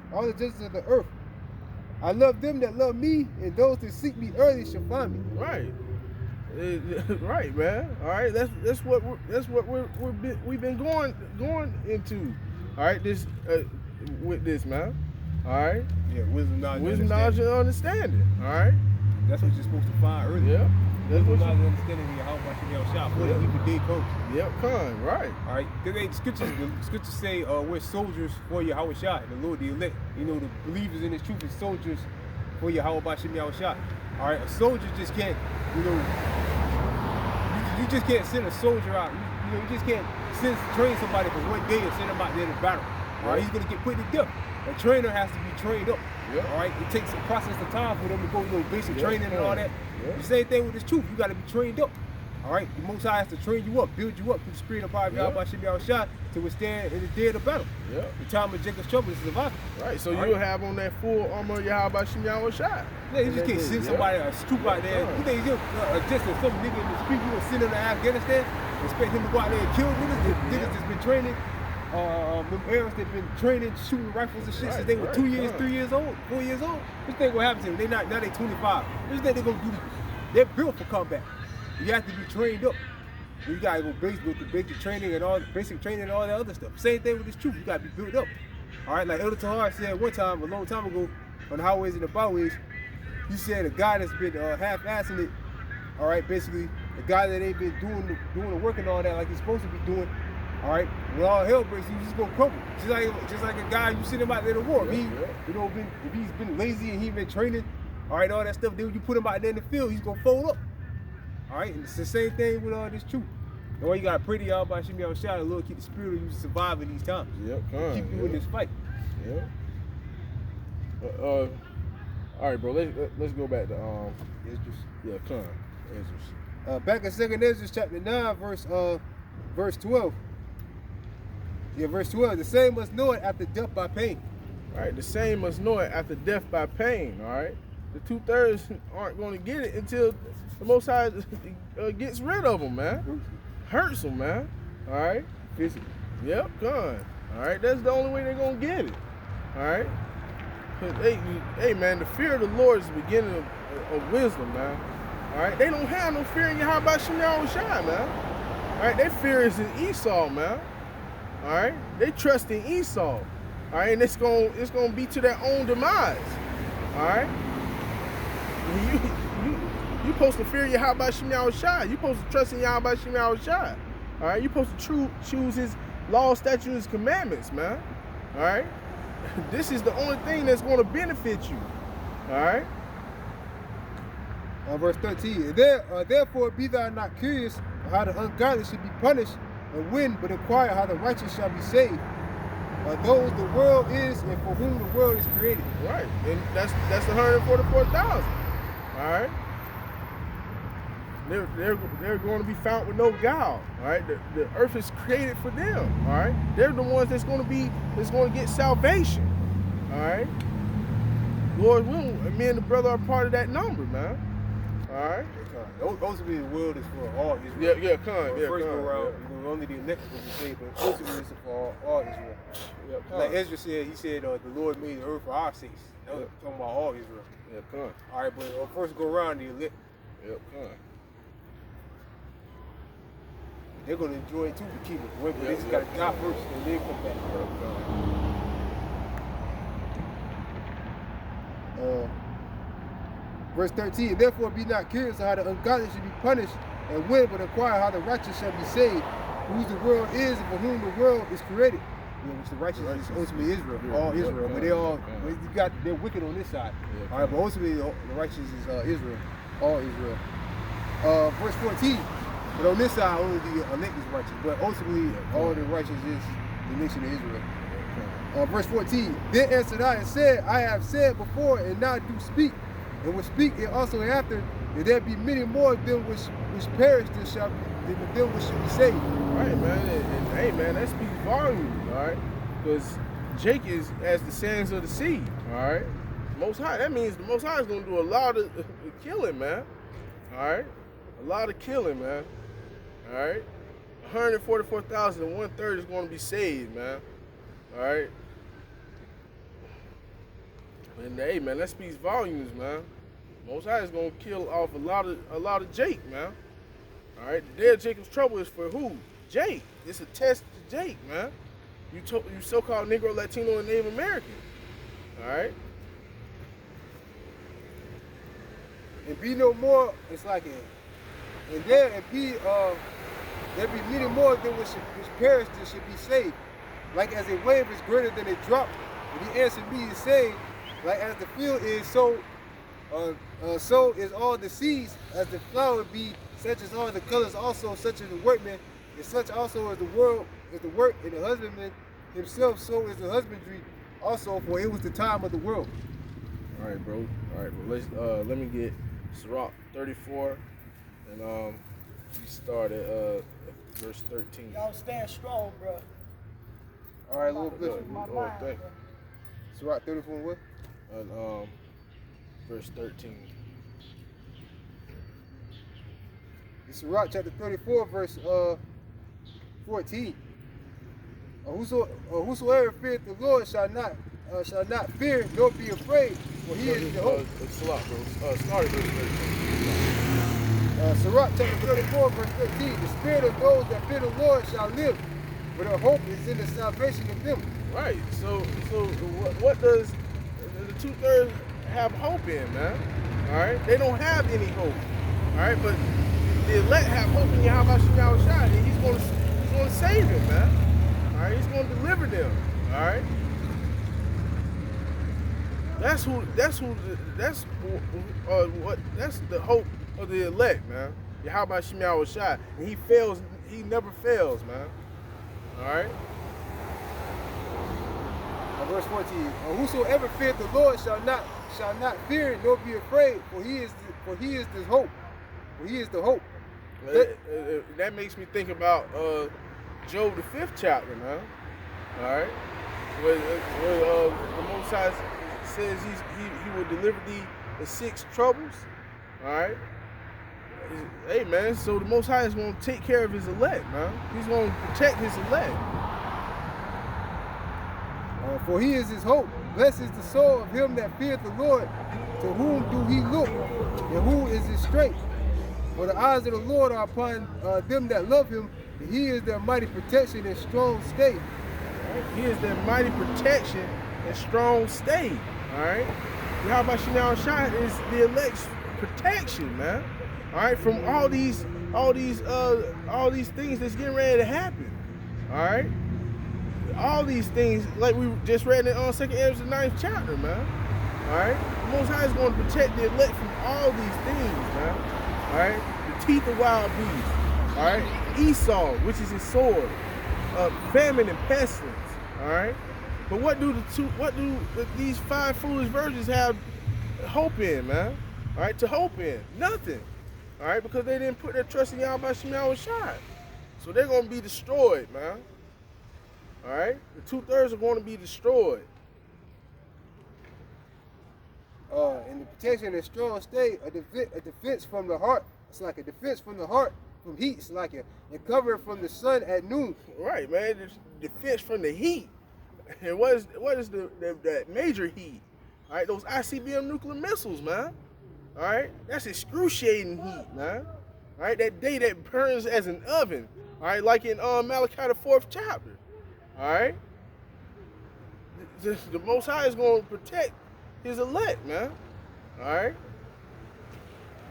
I love them that love me, and those that seek me early shall find me. Right. Right, man. All right. That's what we've been going into. All right. With this, man. All right. Yeah. Wisdom, knowledge, and understanding. All right. That's what you're supposed to find early. Yeah. That's what knowledge and understanding here. How about you shop for the evil day comes? Yep. Right. All right. The scriptures say we're soldiers for Yahweh Shah, the Lord the elect. You know, the believers in His truth is soldiers for Yahweh Shah. All right. A soldier just can't, you just can't send a soldier out. You just can't train somebody for one day and send them out there to battle. All right. He's gonna get put to death. A trainer has to be trained up. Yep. All right. It takes a process of time for them to go, basic training and all that. Yep. The same thing with this truth. You got to be trained up. All right. The Most High has to train you up, build you up through the spirit of power of Yahweh Shah to withstand in the day of the battle. Yep. The time of Jacob's trouble is surviving. Right. So you'll have on that full armor of Yahweh Shah. Yeah, you just can't send somebody a troop out there. You think you're just some nigga in the street you gonna send him to Afghanistan, expect him to go out there and kill niggas? Niggas that's been training. Them Arabs that been training, shooting rifles and shit since they were 2 years, 3 years old, 4 years old. What you think will happen to them? Now they 25. What you think they gonna do? They're built for combat. You have to be trained up. You gotta go through basic training and all that other stuff. Same thing with this truth. You gotta be built up. All right, like Elder Tahar said one time, a long time ago, on the highways and the byways, he said a guy that's been half-assing it. All right, basically a guy that ain't been doing the work and all that like he's supposed to be doing. All right, when all hell breaks loose, he's gonna crumble. Just like a guy you send him out there to war. If he's been lazy and he been training, all right, all that stuff. Then when you put him out there in the field, he's gonna fold up. All right, and it's the same thing with this truth. And all you gotta pray to y'all about Shemi Shah, the Lord keep the spirit of you survive in these times. Yep. Keep you in this fight. Yeah. All right, bro. Let's go back to Esdras. Yeah, Esdras. Back in 2nd Esdras chapter 9, verse 12. Yeah, verse 12. The same must know it after death by pain. All right, the same must know it after death by pain. All right, the 2/3 aren't going to get it until the Most High gets rid of them, man. Hurts them, man. All right, Yep, gone. All right, that's the only way they're gonna get it. All right. 'Cause hey, man, the fear of the Lord is the beginning of wisdom, man. All right, they don't have no fear in Yahweh Shem Shai, man. All right, their fear is in Esau, man. All right, they trust in Esau. All right, and it's gonna be to their own demise. All right, you supposed to fear Yahweh Shem Shai. You supposed to trust in Yahweh Shem Shai. All right, you supposed to choose His law, statutes, His commandments, man. All right, this is the only thing that's going to benefit you. All right. Verse 13. Therefore be thou not curious how the ungodly should be punished, and when, but inquire how the righteous shall be saved. Those the world is, and for whom the world is created. Right, and that's the 144,000. All right. They're going to be found with no guile. All right, the earth is created for them. All right, they're the ones that's going to get salvation. All right, Lord willing, me and the brother are part of that number, man. All right. Those will be the world is for all Israel. Yeah, come. First go around, only the elect will be saved, but ultimately it's for all Israel. Yeah, like Ezra said, he said the Lord made the earth for our sakes. That was talking about all Israel. Yeah, come. All right, but first go around the elect. Yep, come. They're gonna enjoy it too to keep it. But they just gotta die first and then come back. Verse 13, therefore be not curious how the ungodly should be punished, and when, but inquire how the righteous shall be saved, whose the world is, and for whom the world is created. Which the righteous is ultimately Israel, all Israel, but they're wicked on this side. All right, but ultimately the righteous is Israel, all Israel. Verse 14, but on this side only the elect is righteous, but ultimately all the righteous is the nation of Israel. Verse 14, then answered I and said, I have said before and now do speak, and will speak it also after, that there be many more of them which perish than them which shall be saved. Right, man. And hey, man, that speaks volumes, all right? Because Jake is as the sands of the sea, all right? Most High, that means the Most High is going to do a lot of killing, man. All right? A lot of killing, man. All right? 144,000 and 1/3 is going to be saved, man. All right? And hey, man, that speaks volumes, man. Most High is gonna kill off a lot of Jake, man. All right, the day of Jacob's trouble is for who? Jake. It's a test to Jake, man. You so-called Negro, Latino, and Native American. All right. And be no more. It's like there be many more than which perish that should be saved. Like as a wave is greater than a drop. And he answered me and said, like as the field is, so is all the seeds, as the flower be, such as all the colors also, such as the workman, and such also as the world is the work, and the husbandman himself, so is the husbandry also, for it was the time of the world. All right, bro. Let me get Sirach 34, and we start at verse 13. Y'all stand strong, bro. All right, Lord bless Thank you. Sirach 34 and what? Verse 13. It's Sirach chapter 34, verse 14. Whosoever feareth the Lord shall not fear nor be afraid, for he is the hope. Start at verse 13. Sirach chapter 34, verse 13. The spirit of those that fear the Lord shall live, but their hope is in the salvation of them. Right. So what does the 2/3 have hope in, man? All right. They don't have any hope. All right. But the elect have hope in Yahweh Shem Shai, and He's going to save them, man. All right. He's going to deliver them. All right. That's the hope of the elect, man. Yahweh Shem Shai, and He never fails, man. All right. Verse 14. Whosoever feareth the Lord shall not fear nor be afraid, for he is the hope. For he is the hope. That makes me think about Job the 5th chapter, man. All right. Where the Most High says he will deliver thee the 6 troubles. All right. Hey, man. So the Most High is going to take care of His elect, man. He's going to protect His elect. For he is his hope. Blessed is the soul of him that feareth the Lord. To whom do he look? And who is his strength? For the eyes of the Lord are upon them that love him. And he is their mighty protection and strong stay. He is their mighty protection and strong stay. All right. How about you now? Shine is the elect's protection, man. All right, from all these things that's getting ready to happen. All right. All these things, like we just read in 2 Ezra, the 9th chapter, man. All right. The Most High is going to protect the elect from all these things, man. All right. The teeth of wild beasts. All right. Esau, which is his sword. Famine and pestilence. All right. But what do these 5 foolish virgins have hope in, man? All right, to hope in nothing. All right, because they didn't put their trust in Yahweh Shemal Shai. So they're gonna be destroyed, man. All right, the 2/3 are going to be destroyed. In the protection and strong stay, a defense from the heart. It's like a defense from the heart from heat. It's like a cover from the sun at noon. Right, man. Defense from the heat. And what is the major heat? All right, those ICBM nuclear missiles, man. All right, that's excruciating heat, man. All right, that day that burns as an oven. All right, like in Malachi the 4th chapter. All right, the Most High is going to protect his elect, man. All right,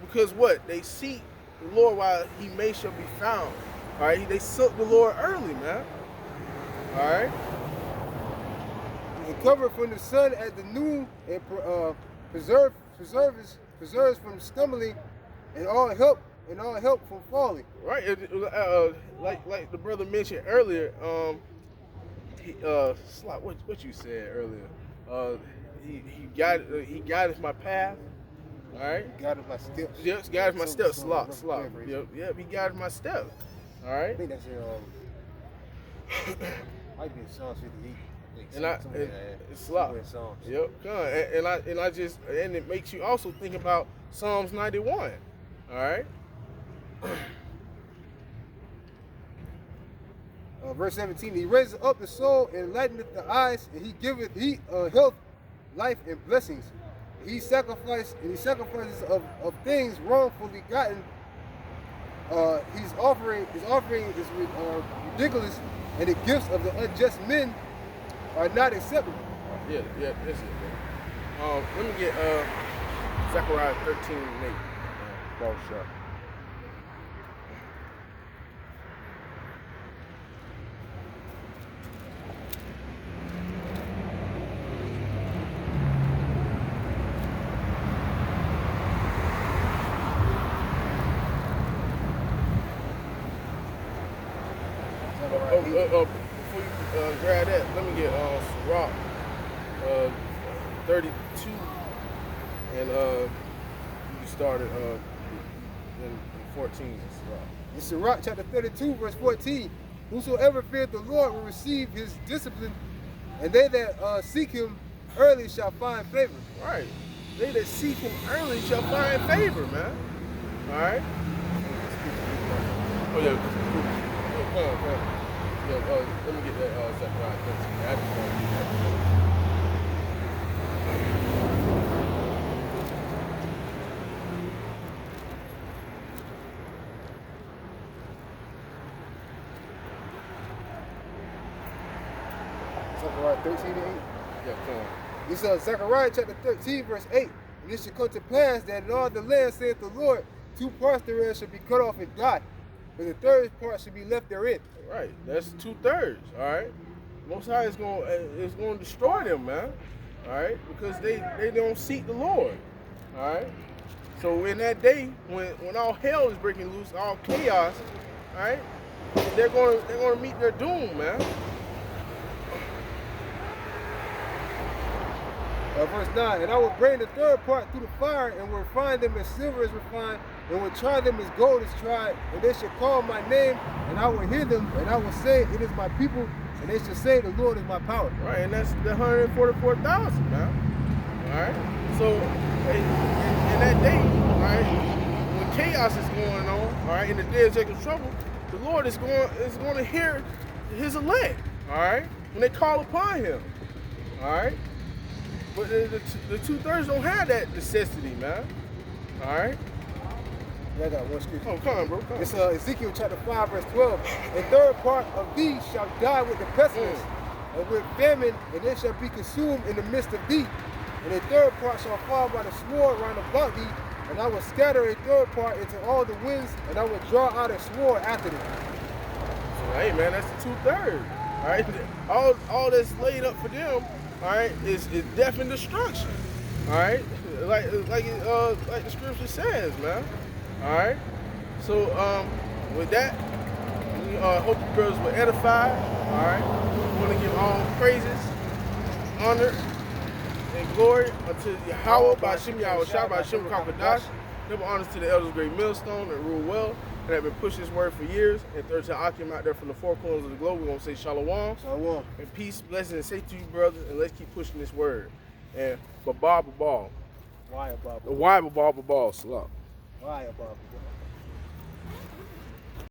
because what they seek the Lord while he may shall be found. All right, they sought the Lord early, man. All right. And cover from the sun at the noon, and preserves from stumbling, and all help from falling. Right, like the brother mentioned earlier. What you said earlier. He guided my path. All right. He guided my steps. Yes, guided my steps. Slop. Yep. He guided my steps. All right. I think that's might be in Psalms 58. It's slop. Yep. And it makes you also think about Psalms 91. All right. Verse 17. He raises up the soul and lighteneth the eyes, and he giveth health, life, and blessings. He sacrifices of things wrongfully gotten. His offering is ridiculous, and the gifts of the unjust men are not acceptable. Yeah, that's it. Let me get Zechariah 13:8. Ball shot. Before you grab that, let me get Sirach 32, and you can start it in 14. In Sirach chapter 32, verse 14, whosoever feareth the Lord will receive his discipline, and they that seek him early shall find favor. Right. They that seek him early shall find favor, man. All right. Oh yeah. Come on. Yeah, let me get that Zechariah 13. Zechariah 13:8. Yeah, come on. This is Zechariah chapter 13, verse 8. And it shall come to pass that in all the land, saith the Lord, 2 parts thereof shall be cut off and die, but the 3rd part shall be left therein. Right, that's 2/3. All right, Most High is going to destroy them, man. All right, because they don't seek the Lord. All right, so in that day when all hell is breaking loose, all chaos, all right, they're going to meet their doom, man. Verse 9, and I will bring the 3rd part through the fire, and will refine them as silver is refined, and will try them as gold is tried, and they shall call my name, and I will hear them, and I will say, it is my people, and they shall say, the Lord is my power. Right, and that's the 144,000, man. All right, so in that day, all right, when chaos is going on, all right, in the day of Jacob's trouble, the Lord is going to hear his elect, all right, when they call upon him. All right. But the 2/3 don't have that necessity, man. All right. Yeah, I got one scripture. Oh, come on, bro. Come on. It's Ezekiel chapter 5, verse 12. A third part of thee shall die with the pestilence, and with famine, and they shall be consumed in the midst of thee. And a third part shall fall by the sword round about thee, and I will scatter a third part into all the winds, and I will draw out a sword after them. So, hey, man, that's the 2/3. All right. All that's laid up for them, all right, is death and destruction. All right. Like the scripture says, man. All right. So with that, we hope you brothers were edified. All right. We want to give all praises, honor, and glory unto Yahweh by Shem Yahweh Shah by Shem Kakadash. Double honors to the elders, great millstone that rule well and have been pushing this word for years. And third to Akim out there from the four corners of the globe, we're gonna say shalom. Shalom. And peace, blessings, and safety to you, brothers. And let's keep pushing this word. And babal babal. Why, Bob? Why babal babal? Salam. Why, Bob?